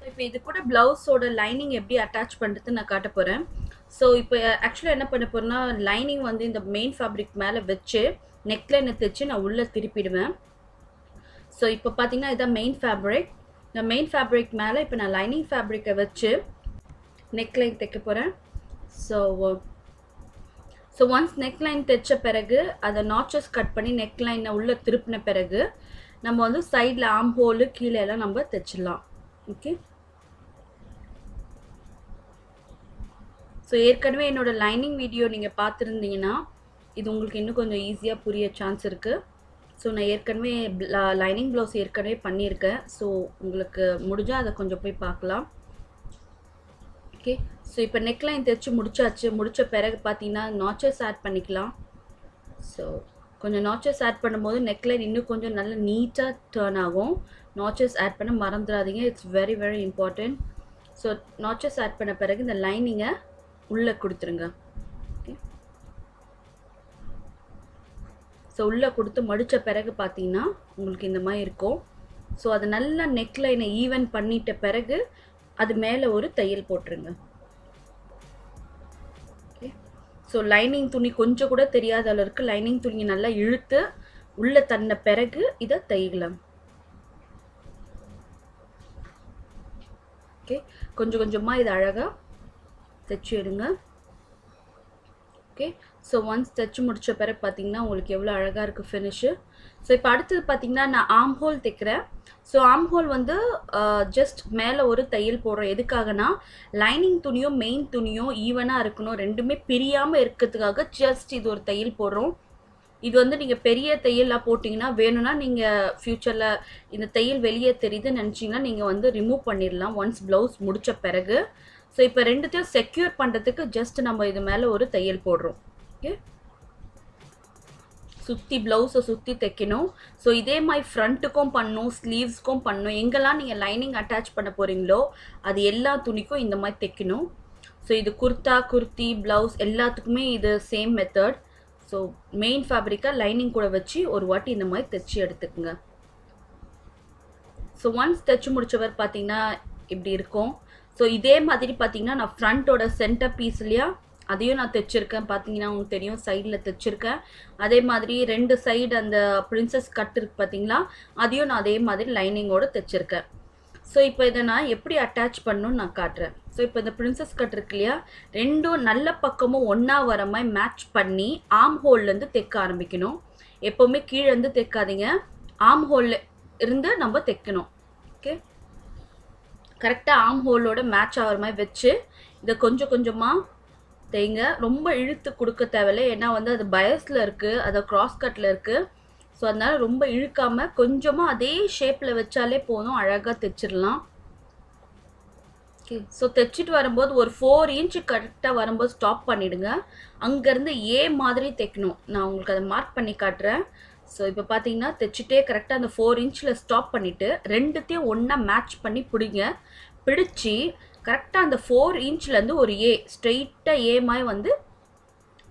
இப்போ இது கூட ப்ளவுஸோட லைனிங் எப்படி அட்டாச் பண்ணுறது நான் காட்ட போகிறேன். ஸோ இப்போ ஆக்சுவலாக என்ன பண்ண போகிறேன்னா, லைனிங் வந்து இந்த மெயின் ஃபேப்ரிக் மேலே வச்சு நெக்லைனை தைச்சு நான் உள்ளே திருப்பிடுவேன். ஸோ இப்போ பார்த்தீங்கன்னா இதான் மெயின் ஃபேப்ரிக். இந்த மெயின் ஃபேப்ரிக் மேலே இப்போ நான் லைனிங் ஃபேப்ரிக்கை வச்சு நெக்லைன் தைக்க போகிறேன். ஸோ ஒன்ஸ் நெக்லைன் தைச்ச பிறகு அதை நாச்சஸ் கட் பண்ணி நெக்லைனை உள்ளே திருப்பின பிறகு நம்ம வந்து சைடில் ஆம் ஹோலு கீழே எல்லாம் நம்ம தைச்சிடலாம். ஓகே, ஸோ ஏற்கனவே என்னோடய லைனிங் வீடியோ நீங்கள் பார்த்துருந்தீங்கன்னா இது உங்களுக்கு இன்னும் கொஞ்சம் ஈஸியாக புரிய சான்ஸ் இருக்குது. ஸோ நான் ஏற்கனவே லைனிங் ப்ளவுஸ் ஏற்கனவே பண்ணியிருக்கேன். ஸோ உங்களுக்கு முடிஞ்சால் அதை கொஞ்சம் போய் பார்க்கலாம். ஓகே, ஸோ இப்போ நெக்லைன் தைச்சி முடித்த பிறகு பார்த்தீங்கன்னா நாச்சஸ் ஆட் பண்ணிக்கலாம். ஸோ கொஞ்சம் நாச்சஸ் ஆட் பண்ணும்போது நெக்லைன் இன்னும் கொஞ்சம் நல்லா நீட்டாக டர்ன் ஆகும். நாச்சஸ் ஆட் பண்ண மறந்துடாதீங்க, it's very very important. So notches add பண்ண பிறகு இந்த லைனிங்கை உள்ளே கொடுத்துருங்க. ஓகே, ஸோ உள்ளே கொடுத்து மடித்த பிறகு பார்த்தீங்கன்னா உங்களுக்கு இந்த மாதிரி இருக்கும். ஸோ அது நல்லா நெக்லைனை ஈவன் பண்ணிட்ட பிறகு அது மேலே ஒரு தையல் போட்டுருங்க. ஓகே, ஸோ லைனிங் துணி கொஞ்சம் கூட தெரியாத அளவுக்கு லைனிங் துணியை நல்லா இழுத்து உள்ளே தன்ன பிறகு இதை தைக்கலாம். ஓகே, கொஞ்சம் கொஞ்சமாக இது அழகாக தைச்சி எடுங்க. ஓகே, ஸோ ஒன்ஸ் தைச்சி முடித்த பிறகு பார்த்தீங்கன்னா உங்களுக்கு எவ்வளோ அழகாக இருக்குது ஃபினிஷு. ஸோ இப்போ அடுத்தது பார்த்தீங்கன்னா நான் ஆம் ஹோல் தைக்கிறேன். ஸோ ஆம் ஹோல் வந்து ஜஸ்ட் மேலே ஒரு தையல் போடுறோம். எதுக்காகனா லைனிங் துணியும் மெயின் துணியும் ஈவனாக இருக்கணும், ரெண்டுமே பிரியாமல் இருக்கிறதுக்காக ஜஸ்ட் இது ஒரு தையல் போடுறோம். இது வந்து நீங்கள் பெரிய தையலாக போட்டிங்கன்னா வேணும்னா நீங்கள் ஃப்யூச்சரில் இந்த தையல் வெளியே தெரியுதுன்னு நினச்சிங்கன்னா நீங்கள் வந்து ரிமூவ் பண்ணிடலாம் ஒன்ஸ் ப்ளவுஸ் முடித்த பிறகு. ஸோ இப்போ ரெண்டுத்தையும் செக்யூர் பண்ணுறதுக்கு ஜஸ்ட் நம்ம இது மேலே ஒரு தையல் போடுறோம். ஓகே, சுற்றி ப்ளவுஸை சுற்றி தைக்கணும். ஸோ இதே மாதிரி ஃப்ரண்ட்டுக்கும் பண்ணணும், ஸ்லீவ்ஸ்க்கும் பண்ணணும். எங்கெல்லாம் நீங்கள் லைனிங் அட்டாச் பண்ண போகிறீங்களோ அது எல்லா துணிக்கும் இந்த மாதிரி தைக்கணும். ஸோ இது குர்தா, குர்த்தி, ப்ளவுஸ் எல்லாத்துக்குமே இது சேம் மெத்தட். ஸோ மெயின் ஃபேப்ரிக்கை லைனிங் கூட வச்சு ஒரு வாட்டி இந்த மாதிரி தைச்சி எடுத்துக்குங்க. ஸோ ஒன்ஸ் தைச்சி முடிச்சவர் பார்த்தீங்கன்னா இப்படி இருக்கும். ஸோ இதே மாதிரி பார்த்தீங்கன்னா நான் ஃப்ரண்ட்டோட சென்டர் பீஸ்லையா அதையும் நான் தைச்சிருக்கேன். பார்த்தீங்கன்னா உங்களுக்கு தெரியும், சைடில் தைச்சிருக்கேன். அதே மாதிரி ரெண்டு சைடு அந்த பிரின்சஸ் கட் இருக்கு பார்த்தீங்களா, அதையும் நான் அதே மாதிரி லைனிங்கோடு தைச்சிருக்கேன். ஸோ இப்போ இதை நான் எப்படி அட்டாச் பண்ணணும்னு நான் காட்டுறேன். ஸோ இப்போ இந்த பிரின்சஸ் கட் இருக்கு இல்லையா, ரெண்டும் நல்ல பக்கமும் ஒன்றா வர மாதிரி மேட்ச் பண்ணி ஆம் ஹோல்லேருந்து தைக்க ஆரம்பிக்கணும். எப்போவுமே கீழேருந்து தைக்காதீங்க, ஆம் ஹோலில் இருந்து நம்ம தைக்கணும். ஓகே, கரெக்டாக ஆம் ஹோலோட மேட்ச் ஆகிற மாதிரி வச்சு இதை கொஞ்சம் கொஞ்சமாக தைங்க. ரொம்ப இழுத்து கொடுக்க தேவையில்லை, ஏன்னா வந்து அது பயஸில் இருக்குது, அது க்ராஸ் கட்டில் இருக்குது. ஸோ அதனால் ரொம்ப இழுக்காமல் கொஞ்சமாக அதே ஷேப்பில் வச்சாலே போதும், அழகாக தைச்சிடலாம். ஓகே, ஸோ தைச்சிட்டு வரும்போது ஒரு 4 இன்ச்சு கரெக்டாக வரும்போது ஸ்டாப் பண்ணிவிடுங்க. அங்கேருந்து ஏ மாதிரி தைக்கணும். நான் உங்களுக்கு அதை மார்க் பண்ணி காட்டுறேன். ஸோ இப்போ பார்த்தீங்கன்னா தைச்சிட்டே கரெக்டாக அந்த 4 இன்ச்சில் ஸ்டாப் பண்ணிவிட்டு ரெண்டுத்தையும் ஒன்றா மேட்ச் பண்ணி பிடிச்சி கரெக்டாக அந்த 4 இன்ச்லேருந்து ஒரு ஏ ஸ்ட்ரெயிட்டாக ஏ மாதிரி வந்து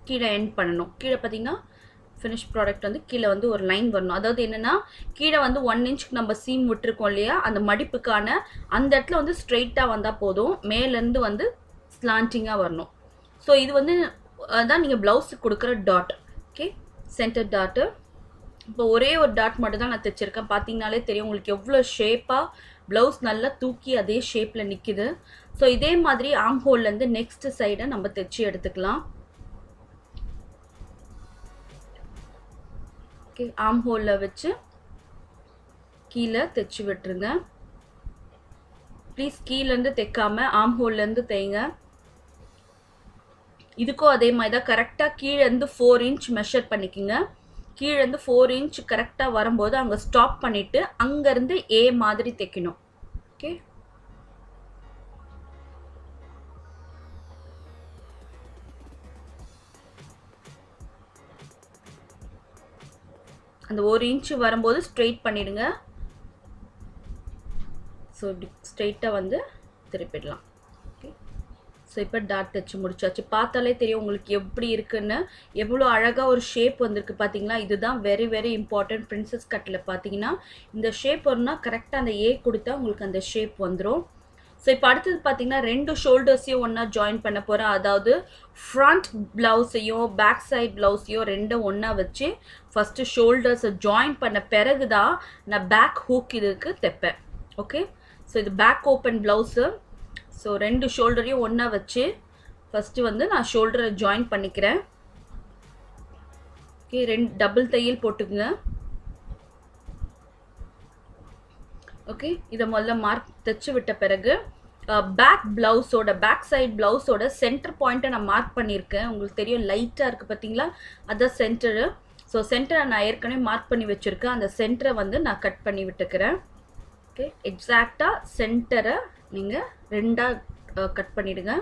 கீழே எண்ட் பண்ணணும். கீழே பார்த்தீங்கன்னா ஃபினிஷ் ப்ராடக்ட் வந்து கீழே வந்து ஒரு லைன் வரணும். அதாவது என்னென்னா கீழே வந்து 1 இன்ச்சுக்கு நம்ம சீம் விட்டுருக்கோம் இல்லையா, அந்த மடிப்புக்கான அந்த இடத்துல வந்து ஸ்ட்ரெயிட்டாக வந்தால் போதும், மேலேருந்து வந்து ஸ்லாண்டிங்காக வரணும். ஸோ இது வந்து அதான் நீங்கள் ப்ளவுஸுக்கு கொடுக்குற டாட். Okay, centre tattoo. இப்போ ஒரே ஒரு டாட் மட்டும் தான் நான் தைச்சிருக்கேன். பார்த்தீங்கனாலே தெரியும் உங்களுக்கு எவ்வளோ ஷேப்பாக ப்ளவுஸ் நல்லா தூக்கி அதே ஷேப்பில் நிற்கிது. ஸோ இதே மாதிரி ஆம் ஹோல்லேருந்து நெக்ஸ்ட் சைடை நம்ம தைச்சி எடுத்துக்கலாம். ஓகே, ஆம் ஹோலில் வச்சு கீழே தைச்சி விட்டுருங்க. ப்ளீஸ் கீழேருந்து தைக்காமல் ஆம் ஹோல்லேருந்து தைங்க. இதுக்கும் அதே மாதிரி தான் கரெக்டாக கீழேருந்து 4 இன்ச் மெஷர் பண்ணிக்கோங்க. கீழேருந்து 4 இன்ச் கரெக்டாக வரும்போது அங்கே ஸ்டாப் பண்ணிவிட்டு அங்கேருந்து ஏ மாதிரி தைக்கணும். ஓகே, அந்த 1 இன்ச் வரும்போது ஸ்ட்ரெயிட் பண்ணிடுங்க. ஸோ இப்படி ஸ்ட்ரெயிட்டாக வந்து திருப்பிடலாம். ஓகே, ஸோ இப்போ டாட் தைச்சு முடிச்சாச்சு. பார்த்தாலே தெரியும் உங்களுக்கு எப்படி இருக்குன்னு. எவ்வளோ அழகாக ஒரு ஷேப் வந்திருக்கு பார்த்தீங்களா? இதுதான் வெரி வெரி இம்பார்ட்டன்ட். பிரின்சஸ் கட்டில் பார்த்தீங்கன்னா இந்த ஷேப் வரும்னா கரெக்டாக அந்த ஏ கொடுத்தா உங்களுக்கு அந்த ஷேப் வந்துடும். ஸோ இப்போ அடுத்தது பார்த்தீங்கன்னா 2 ஷோல்டர்ஸையும் ஒன்றா ஜாயின் பண்ண போகிறேன். அதாவது ஃப்ரண்ட் ப்ளவுஸையும் பேக் சைட் ப்ளவுஸையும் ரெண்டும் ஒன்றா வச்சு ஃபஸ்ட்டு ஷோல்டர்ஸை ஜாயின் பண்ண பிறகு தான் நான் பேக் ஹூக் இதுக்கு தைப்பேன். ஓகே, ஸோ இது பேக் ஓப்பன் ப்ளவுஸு. ஸோ 2 ஷோல்டரையும் ஒன்றா வச்சு ஃபஸ்ட்டு வந்து நான் ஷோல்டரை ஜாயின் பண்ணிக்கிறேன். ஓகே, 2 டபுள் தையல் போட்டுக்குங்க. ஓகே, இதை முதல்ல மார்க் தைச்சு விட்ட பிறகு பேக் ப்ளவுஸோட பேக் சைட் ப்ளவுஸோட சென்டர் பாயிண்ட்டை நான் மார்க் பண்ணியிருக்கேன். உங்களுக்கு தெரியும் லைட்டாக இருக்குது பார்த்தீங்களா, அதுதான் சென்டரு. ஸோ சென்டரை நான் ஏற்கனவே மார்க் பண்ணி வச்சுருக்கேன். அந்த சென்டரை வந்து நான் கட் பண்ணி விட்டுக்கிறேன். ஓகே, எக்ஸாக்டாக சென்டரை நீங்கள் 2ஆக கட் பண்ணிவிடுங்க.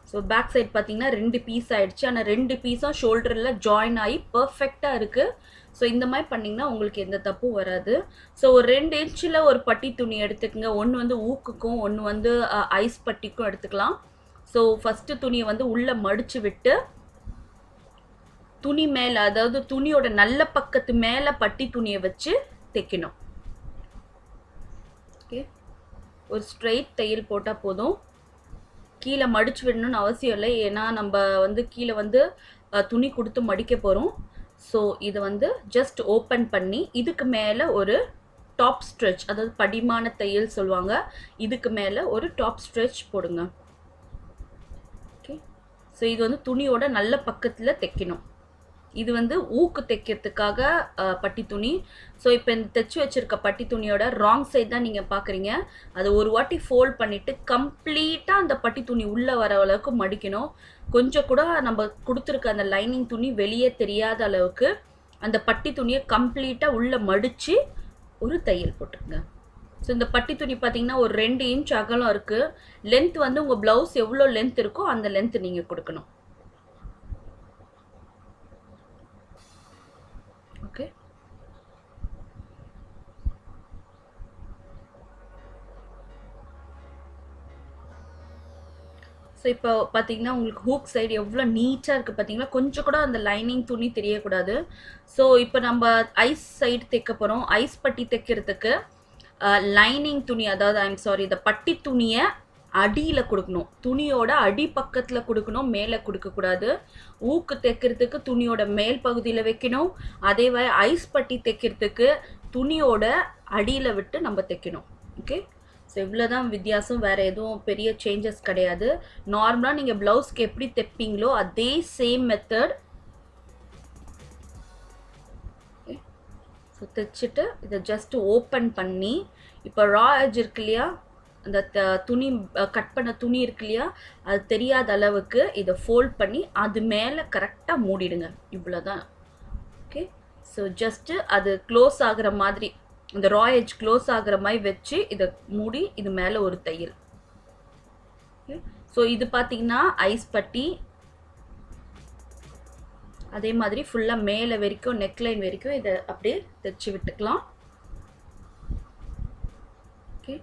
ஸோ பேக் சைட் பார்த்தீங்கன்னா 2 பீஸ் ஆகிடுச்சு. ஆனால் 2 பீஸும் ஷோல்டரில் ஜாயின் ஆகி பர்ஃபெக்டாக இருக்குது. ஸோ இந்த மாதிரி பண்ணிங்கன்னா உங்களுக்கு எந்த தப்பும் வராது. ஸோ ஒரு 2 இன்ச்சில் ஒரு பட்டி துணி எடுத்துக்கோங்க. ஒன்று வந்து ஊக்குக்கும் ஒன்று வந்து ஐஸ் பட்டிக்கும் எடுத்துக்கலாம். ஸோ ஃபஸ்ட்டு துணியை வந்து உள்ளே மடித்து விட்டு துணி மேலே, அதாவது துணியோட நல்ல பக்கத்து மேலே பட்டி துணியை வச்சு தைக்கணும். ஓகே, ஒரு ஸ்ட்ரெயிட் தையல் போட்டால் போதும். கீழே மடிச்சு விடணும்னு அவசியம் இல்லை, ஏன்னா நம்ம வந்து கீழே வந்து துணி கொடுத்து மடிக்க போகிறோம். ஸோ இதை வந்து ஜஸ்ட் ஓப்பன் பண்ணி இதுக்கு மேலே ஒரு டாப் ஸ்ட்ரெச், அதாவது படிமான தையல் சொல்லுவாங்க, இதுக்கு மேலே ஒரு டாப் ஸ்ட்ரெச் போடுங்க. ஓகே, ஸோ இது வந்து துணியோட நல்ல பக்கத்தில் தைக்கணும். இது வந்து ஊக்கு தைக்கிறதுக்காக பட்டி துணி. ஸோ இப்போ இந்த தைச்சி வச்சுருக்க பட்டி துணியோட ராங் சைட் தான் நீங்கள் பார்க்குறீங்க. அதை ஒரு வாட்டி ஃபோல்ட் பண்ணிவிட்டு கம்ப்ளீட்டாக அந்த பட்டி துணி உள்ளே வர அளவுக்கு மடிக்கணும். கொஞ்சம் கூட நம்ம கொடுத்துருக்க அந்த லைனிங் துணி வெளியே தெரியாத அளவுக்கு அந்த பட்டி துணியை கம்ப்ளீட்டாக உள்ளே மடித்து ஒரு தையல் போட்டுருங்க. ஸோ இந்த பட்டி துணி பார்த்தீங்கன்னா ஒரு 2 இன்ச் அகலம் இருக்குது. லென்த் வந்து உங்கள் ப்ளவுஸ் எவ்வளோ லென்த் இருக்கோ அந்த லென்த் நீங்கள் கொடுக்கணும். ஓகே, ஸோ இப்போ பார்த்தீங்கன்னா உங்களுக்கு ஹூக் சைடு எவ்வளோ நீட்டாக இருக்குது பார்த்தீங்களா? கொஞ்சம் கூட அந்த லைனிங் துணி தெரியக்கூடாது. ஸோ இப்போ நம்ம ஐஸ் சைடு தைக்க போகிறோம். ஐஸ் பட்டி தைக்கிறதுக்கு லைனிங் துணி, அதாவது இந்த பட்டி துணியை அடியில் கொடுக்கணும். துணியோட அடி பக்கத்தில் கொடுக்கணும், மேலே கொடுக்கக்கூடாது. ஊக்கு தைக்கிறதுக்கு துணியோட மேல் பகுதியில் வைக்கணும். அதே மாதிரி ஐஸ் பட்டி தைக்கிறதுக்கு துணியோட அடியில் விட்டு நம்ம தைக்கணும். ஓகே, ஸோ இவ்வளோ தான் வித்தியாசம், வேறு எதுவும் பெரிய சேஞ்சஸ் கிடையாது. நார்மலாக நீங்கள் ப்ளவுஸ்க்கு எப்படி தைப்பீங்களோ அதே சேம் மெத்தட். ஸோ தைச்சிட்டு இதை ஜஸ்ட் ஓப்பன் பண்ணி இப்போ ரா எட்ஜ் இருக்கு இல்லையா, அந்த துணி கட் பண்ண துணி இருக்கு இல்லையா, அது தெரியாத அளவுக்கு இதை ஃபோல்ட் பண்ணி அது மேலே கரெக்டாக மூடிடுங்க. இவ்வளோ தான். ஓகே, ஸோ ஜஸ்ட்டு அது க்ளோஸ் ஆகிற மாதிரி, இந்த ரா எட்ஜ் க்ளோஸ் ஆகிற மாதிரி வச்சு இதை மூடி இது மேலே ஒரு தையல். ஓகே, ஸோ இது பார்த்தீங்கன்னா ஐஸ் பட்டி. அதே மாதிரி ஃபுல்லாக மேலே வரைக்கும் நெக்லைன் வரைக்கும் இதை அப்படியே தைச்சி விட்டுக்கலாம். ஓகே,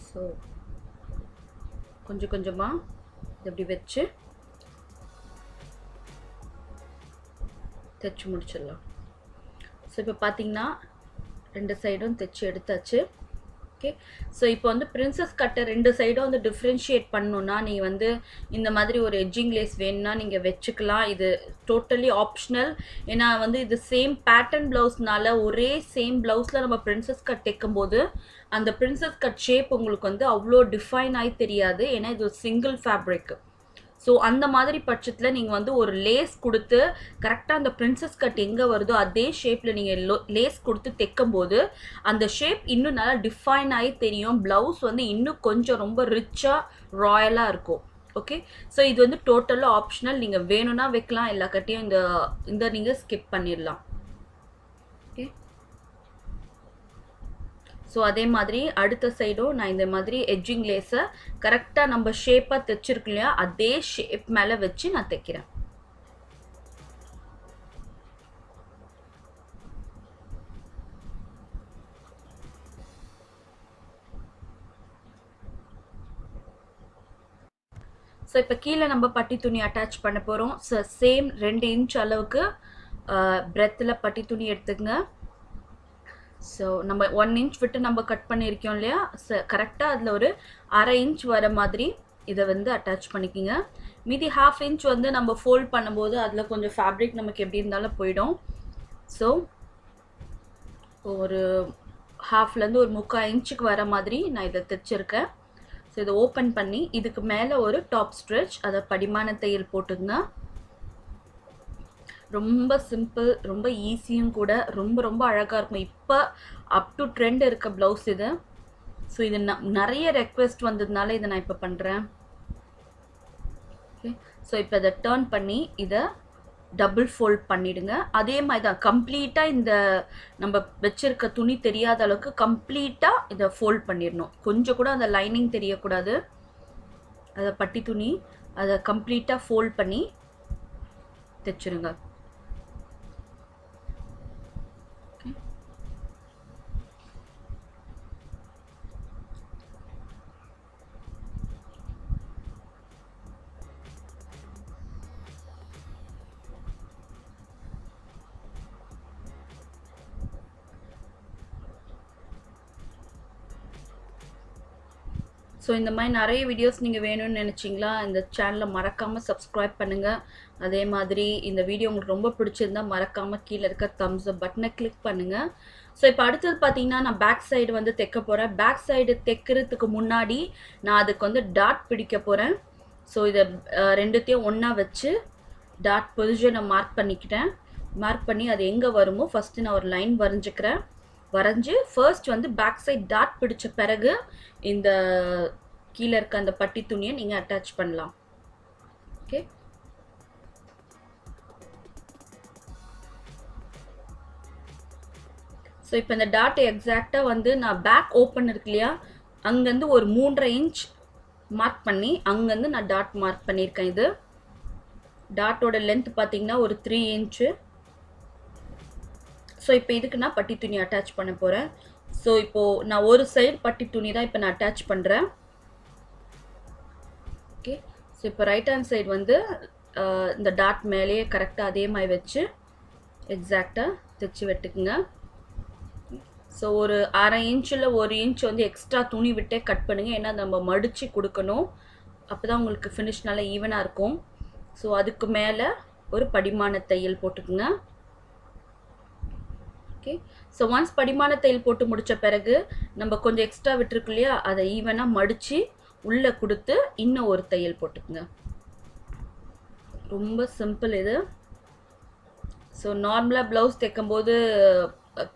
ஸோ கொஞ்சம் கொஞ்சமாக இது அப்படி வச்சு தைச்சி முடிச்சிடலாம். ஸோ இப்போ பார்த்தீங்கன்னா 2 சைடும் தைச்சி எடுத்தாச்சு. ஓகே, ஸோ இப்போ வந்து பிரின்சஸ் கட்டை 2 சைடும் வந்து டிஃப்ரென்ஷியேட் பண்ணணுன்னா நீங்கள் வந்து இந்த மாதிரி ஒரு எட்ஜிங் லேஸ் வேணும்னா நீங்கள் வச்சுக்கலாம். இது டோட்டலி ஆப்ஷனல். ஏன்னா வந்து இது சேம் பேட்டர்ன் ப்ளவுஸ்னால ஒரே சேம் ப்ளவுஸில் நம்ம பிரின்சஸ் கட் தைக்கும்போது அந்த பிரின்சஸ் கட் ஷேப் உங்களுக்கு வந்து அவ்வளோ டிஃபைன் ஆகி தெரியாது, ஏன்னா இது ஒரு சிங்கிள் ஃபேப்ரிக். ஸோ அந்த மாதிரி பட்சத்தில் நீங்கள் வந்து ஒரு லேஸ் கொடுத்து கரெக்டாக அந்த பிரின்சஸ் கட் எங்கே வருதோ அதே ஷேப்பில் நீங்கள் லேஸ் கொடுத்து தைக்கும்போது அந்த ஷேப் இன்னும் நல்லா டிஃபைன் ஆகி தெரியும். ப்ளவுஸ் வந்து இன்னும் கொஞ்சம் ரொம்ப ரிச்சாக ராயலாக இருக்கும். ஓகே, ஸோ இது வந்து டோட்டலாக ஆப்ஷனல். நீங்கள் வேணும்னா வைக்கலாம், எல்லா கட்டையும் இந்த நீங்கள் ஸ்கிப் பண்ணிடலாம். ஓகே, ஸோ அதே மாதிரி அடுத்த சைடும் நான் இந்த மாதிரி எட்ஜிங் லேஸை கரெக்டாக நம்ம ஷேப்பாக தைச்சிருக்கு இல்லையா அதே ஷேப் மேலே வச்சு நான் தைக்கிறேன். ஸோ இப்போ கீழே நம்ம பட்டி துணி அட்டாச் பண்ண போகிறோம். ஸோ சேம் 2 இன்ச் அளவுக்கு பிரெத்தில் பட்டி துணி எடுத்துக்கங்க. ஸோ நம்ம 1 இன்ச் விட்டு நம்ம கட் பண்ணியிருக்கோம் இல்லையா, கரெக்டாக அதில் ஒரு 1/2 இன்ச் வர மாதிரி இதை வந்து அட்டாச் பண்ணிக்கிங்க. மீதி 1/2 இன்ச் வந்து நம்ம ஃபோல்ட் பண்ணும்போது அதில் கொஞ்சம் ஃபேப்ரிக் நமக்கு எப்படி இருந்தாலும் போயிடும். ஸோ ஒரு 1/2லேருந்து ஒரு 3/4 இன்ச்சுக்கு வர மாதிரி நான் இதை தைச்சிருக்கேன். ஸோ இதை ஓப்பன் பண்ணி இதுக்கு மேலே ஒரு டாப் ஸ்ட்ரெச், அதை படிமான தையல் போட்டுங்க. ரொம்ப சிம்பிள், ரொம்ப ஈஸியும் கூட, ரொம்ப ரொம்ப அழகாக இருக்கும். இப்போ அப் டு ட்ரெண்ட் இருக்க ப்ளவுஸ் இது. ஸோ இது நிறைய ரெக்வெஸ்ட் வந்ததுனால இதை நான் இப்போ பண்ணுறேன். ஓகே, ஸோ இப்போ இதை டேர்ன் பண்ணி இதை டபுள் ஃபோல்ட் பண்ணிவிடுங்க. அதே மாதிரி தான் கம்ப்ளீட்டாக இந்த நம்ம வச்சுருக்க துணி தெரியாத அளவுக்கு கம்ப்ளீட்டாக இதை ஃபோல்ட் பண்ணிடணும். கொஞ்சம் கூட அந்த லைனிங் தெரியக்கூடாது. அதை பட்டி துணி அதை கம்ப்ளீட்டாக ஃபோல்ட் பண்ணி தைச்சிருங்க. ஸோ இந்த மாதிரி நிறைய வீடியோஸ் நீங்கள் வேணும்னு நினச்சிங்களா, இந்த சேனலை மறக்காமல் சப்ஸ்கிரைப் பண்ணுங்கள். அதே மாதிரி இந்த வீடியோ உங்களுக்கு ரொம்ப பிடிச்சிருந்தா மறக்காமல் கீழே இருக்க தம்ஸ் அப் பட்டனை கிளிக் பண்ணுங்கள். ஸோ இப்போ அடுத்தது பார்த்தீங்கன்னா நான் பேக் சைடு வந்து தைக்க போகிறேன். பேக் சைடு தைக்கிறதுக்கு முன்னாடி நான் அதுக்கு வந்து டாட் பிடிக்க போகிறேன். ஸோ இதை ரெண்டுத்தையும் ஒன்றா வச்சு டாட் பொசிஷனை மார்க் பண்ணிக்கிட்டேன். மார்க் பண்ணி அது எங்கே வருமோ ஃபஸ்ட்டு நான் ஒரு லைன் வரைஞ்சிக்கிறேன். வரைஞ்சி ஃபர்ஸ்ட் வந்து பேக் சைட் டாட் பிடிச்ச பிறகு இந்த கீழே இருக்க அந்த பட்டி துணியை நீங்கள் அட்டாச் பண்ணலாம். ஓகே, ஸோ இப்போ இந்த டாட் எக்ஸாக்டாக வந்து நான் பேக் ஓப்பன் இருக்கு இல்லையா, அங்கேருந்து ஒரு 3.5 இன்ச் மார்க் பண்ணி அங்கேருந்து நான் டாட் மார்க் பண்ணியிருக்கேன். இது டாட்டோட லென்த் பார்த்தீங்கன்னா ஒரு 3 இன்ச்சு. ஸோ இப்போ இதுக்கு நான் பட்டி துணி அட்டாச் பண்ண போகிறேன். ஸோ இப்போது நான் ஒரு சைடு பட்டி துணி தான் இப்போ நான் அட்டாச் பண்ணுறேன். ஓகே, ஸோ இப்போ ரைட் ஹேண்ட் சைடு வந்து இந்த டாட் மேலேயே கரெக்டாக அதே மாதிரி வச்சு எக்ஸாக்டாக தைச்சி வெட்டுக்குங்க. ஸோ ஒரு 1/2 இன்ச்சில் 1 இன்ச் வந்து எக்ஸ்ட்ரா துணி விட்டே கட் பண்ணுங்கள். ஏன்னா நம்ம மடித்து கொடுக்கணும், அப்போ தான் உங்களுக்கு ஃபினிஷ் நல்லா ஈவனாக இருக்கும். ஸோ அதுக்கு மேலே ஒரு படிமான தையல் போட்டுக்குங்க. ஓகே, ஸோ ஒன்ஸ் படிமான தையல் போட்டு முடித்த பிறகு நம்ம கொஞ்சம் எக்ஸ்ட்ரா விட்டுருக்கு இல்லையா, அதை ஈவனாக மடித்து உள்ளே கொடுத்து இன்னும் ஒரு தையல் போட்டுக்குங்க. ரொம்ப சிம்பிள் இது. ஸோ நார்மலாக ப்ளவுஸ் தைக்கும்போது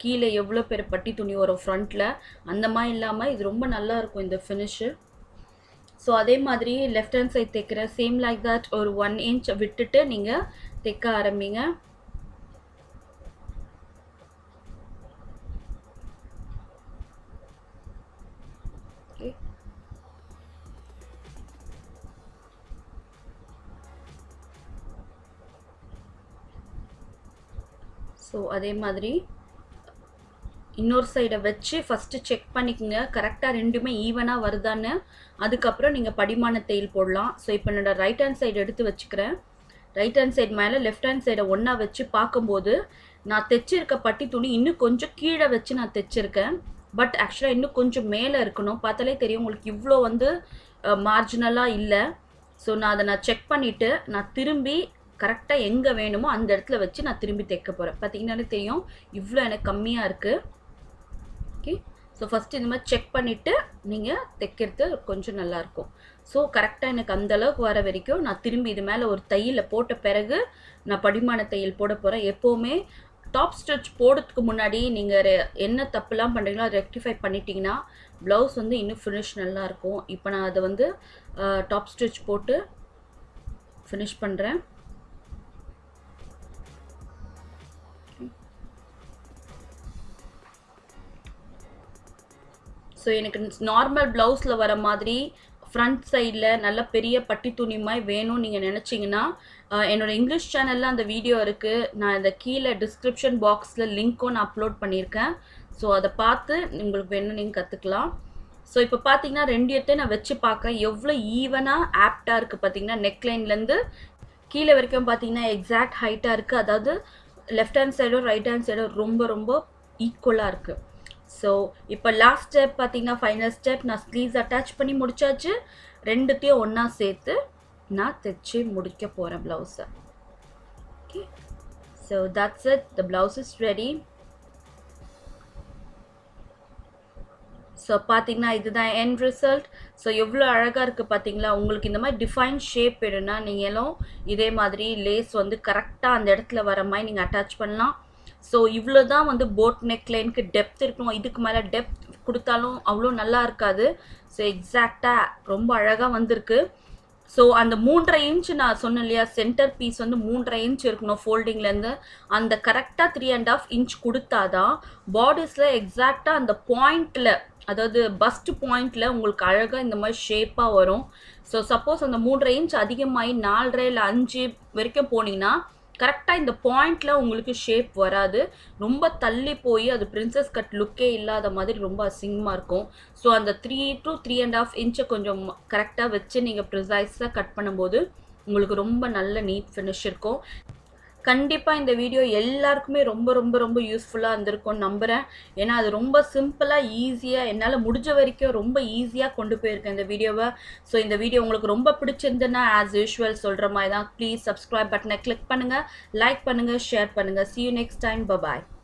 கீழே எவ்வளோ பேர் பட்டி துணி வரும் ஃப்ரண்ட்டில், அந்த மாதிரி இல்லாமல் இது ரொம்ப நல்லாயிருக்கும் இந்த ஃபினிஷு. ஸோ அதே மாதிரி லெஃப்ட் ஹேண்ட் சைட் தைக்கிற சேம் லைக் தட் ஒரு 1 இன்ச் விட்டுட்டு நீங்கள் தைக்க ஆரம்பிங்க. ஸோ அதே மாதிரி இன்னொரு சைடை வச்சு ஃபஸ்ட்டு செக் பண்ணிக்கோங்க கரெக்டாக ரெண்டுமே ஈவனாக வருதான்னு. அதுக்கப்புறம் நீங்கள் படிமான தையல் போடலாம். ஸோ இப்போ என்னோட ரைட் ஹேண்ட் சைடு எடுத்து வச்சுக்கிறேன். ரைட் ஹேண்ட் சைடு மேலே லெஃப்ட் ஹேண்ட் சைடை ஒன்றா வச்சு பார்க்கும்போது நான் தைச்சிருக்க பட்டி துணி இன்னும் கொஞ்சம் கீழே வச்சு நான் தைச்சிருக்கேன். பட் ஆக்சுவலாக இன்னும் கொஞ்சம் மேலே இருக்கணும். பார்த்தாலே தெரியும் உங்களுக்கு இவ்வளோ வந்து மார்ஜினலாக இல்லை. ஸோ நான் அதை செக் பண்ணிவிட்டு நான் திரும்பி கரெக்டாக எங்கே வேணுமோ அந்த இடத்துல வச்சு நான் திரும்பி தைக்க போகிறேன். பார்த்தீங்கன்னாலே தெரியும் இவ்வளோ எனக்கு கம்மியாக இருக்குது. ஓகே, ஸோ ஃபஸ்ட்டு இந்த மாதிரி செக் பண்ணிவிட்டு நீங்கள் தைக்கிறது கொஞ்சம் நல்லாயிருக்கும். ஸோ கரெக்டாக எனக்கு அந்தளவுக்கு வர வரைக்கும் நான் திரும்பி இது மேலே ஒரு தையலை போட்ட பிறகு நான் படிமான தையல் போட போகிறேன். எப்போவுமே டாப் ஸ்டிச் போடுறதுக்கு முன்னாடி நீங்கள் என்ன தப்புலாம் பண்ணுறீங்களோ அதை ரெக்டிஃபை பண்ணிட்டீங்கன்னா ப்ளவுஸ் வந்து இன்னும் ஃபினிஷ் நல்லாயிருக்கும். இப்போ நான் அதை வந்து டாப் ஸ்டிச் போட்டு ஃபினிஷ் பண்ணுறேன். ஸோ எனக்கு நார்மல் ப்ளவுஸில் வர மாதிரி ஃப்ரண்ட் சைடில் நல்ல பெரிய பட்டி துணி மாதிரி வேணும்னு நீங்கள் நினச்சிங்கன்னா என்னோடய இங்கிலீஷ் சேனலில் அந்த வீடியோ இருக்குது. நான் இந்த கீழே டிஸ்கிரிப்ஷன் பாக்ஸில் லிங்க்கும் நான் அப்லோட் பண்ணியிருக்கேன். ஸோ அதை பார்த்து உங்களுக்கு வேணும் நீங்கள் கற்றுக்கலாம். ஸோ இப்போ பார்த்தீங்கன்னா 2 எட்டையும் நான் வச்சு பார்க்குறேன் எவ்வளோ ஈவனாக ஆப்டாக இருக்குது பார்த்தீங்கன்னா நெக்லைன்லேருந்து கீழே வரைக்கும் பார்த்தீங்கன்னா எக்ஸாக்ட் ஹைட்டாக இருக்குது. அதாவது லெஃப்ட் ஹேண்ட் சைடும் ரைட் ஹேண்ட் சைடும் ரொம்ப ரொம்ப ஈக்குவலாக இருக்குது. ஸோ இப்போ லாஸ்ட் ஸ்டெப் பார்த்தீங்கன்னா ஃபைனல் ஸ்டெப் நான் ஸ்லீவ்ஸ் அட்டாச் பண்ணி முடிச்சாச்சு. ரெண்டுத்தையும் ஒன்றா சேர்த்து நான் தைச்சி முடிக்க போகிறேன் ப்ளவுஸை. Okay, so that's it, the blouse is ready. So பார்த்தீங்கன்னா இதுதான் எண்ட் ரிசல்ட். ஸோ எவ்வளோ அழகாக இருக்குது பார்த்தீங்களா. உங்களுக்கு இந்த மாதிரி டிஃபைன் ஷேப் வேணும்னா நீங்களும் இதே மாதிரி லேஸ் வந்து கரெக்டாக அந்த இடத்துல வர மாதிரி நீங்கள் அட்டாச் பண்ணலாம். ஸோ இவ்வளோ தான் வந்து போட் நெக்லைனுக்கு டெப்த் இருக்கணும். இதுக்கு மேலே டெப்த் கொடுத்தாலும் அவ்வளோ நல்லா இருக்காது. ஸோ எக்ஸாக்டாக ரொம்ப அழகாக வந்திருக்கு. ஸோ அந்த 3.5 இன்ச் நான் சொன்னேன் இல்லையா, சென்டர் பீஸ் வந்து 3.5 இன்ச் இருக்கணும் ஃபோல்டிங்லேருந்து. அந்த கரெக்டாக 3.5 இன்ச் கொடுத்தாதான் பாடிஸில் எக்ஸாக்டாக அந்த பாயிண்டில், அதாவது பஸ்ட் பாயிண்டில் உங்களுக்கு அழகாக இந்த மாதிரி ஷேப்பாக வரும். ஸோ சப்போஸ் அந்த 3.5 இன்ச் அதிகமாகி 4.5 இல்லை 5 வரைக்கும் போனீங்கன்னா கரெக்டாக இந்த பாயிண்டில் உங்களுக்கு ஷேப் வராது. ரொம்ப தள்ளி போய் அது பிரின்சஸ் கட் லுக்கே இல்லாத மாதிரி ரொம்ப அசிங்கமாக இருக்கும். ஸோ அந்த 3 to 3.5 இன்ச்சை கொஞ்சம் கரெக்டாக வச்சு நீங்கள் ப்ரிசைஸாக கட் பண்ணும்போது உங்களுக்கு ரொம்ப நல்ல நீட் ஃபினிஷ் இருக்கும். கண்டிப்பாக இந்த வீடியோ எல்லாருக்குமே ரொம்ப ரொம்ப ரொம்ப யூஸ்ஃபுல்லாக இருந்திருக்கும்னு நம்புகிறேன். ஏன்னா அது ரொம்ப சிம்பிளாக ஈஸியாக என்னால் முடிஞ்ச வரைக்கும் ரொம்ப ஈஸியாக கொண்டு போயிருக்கேன் இந்த வீடியோவை. ஸோ இந்த வீடியோ உங்களுக்கு ரொம்ப பிடிச்சிருந்துன்னா ஆஸ் யூஷுவல் சொல்கிற மாதிரி தான், ப்ளீஸ் சப்ஸ்கிரைப் பட்டனை கிளிக் பண்ணுங்கள், லைக் பண்ணுங்கள், ஷேர் பண்ணுங்கள். see you next time, bye bye.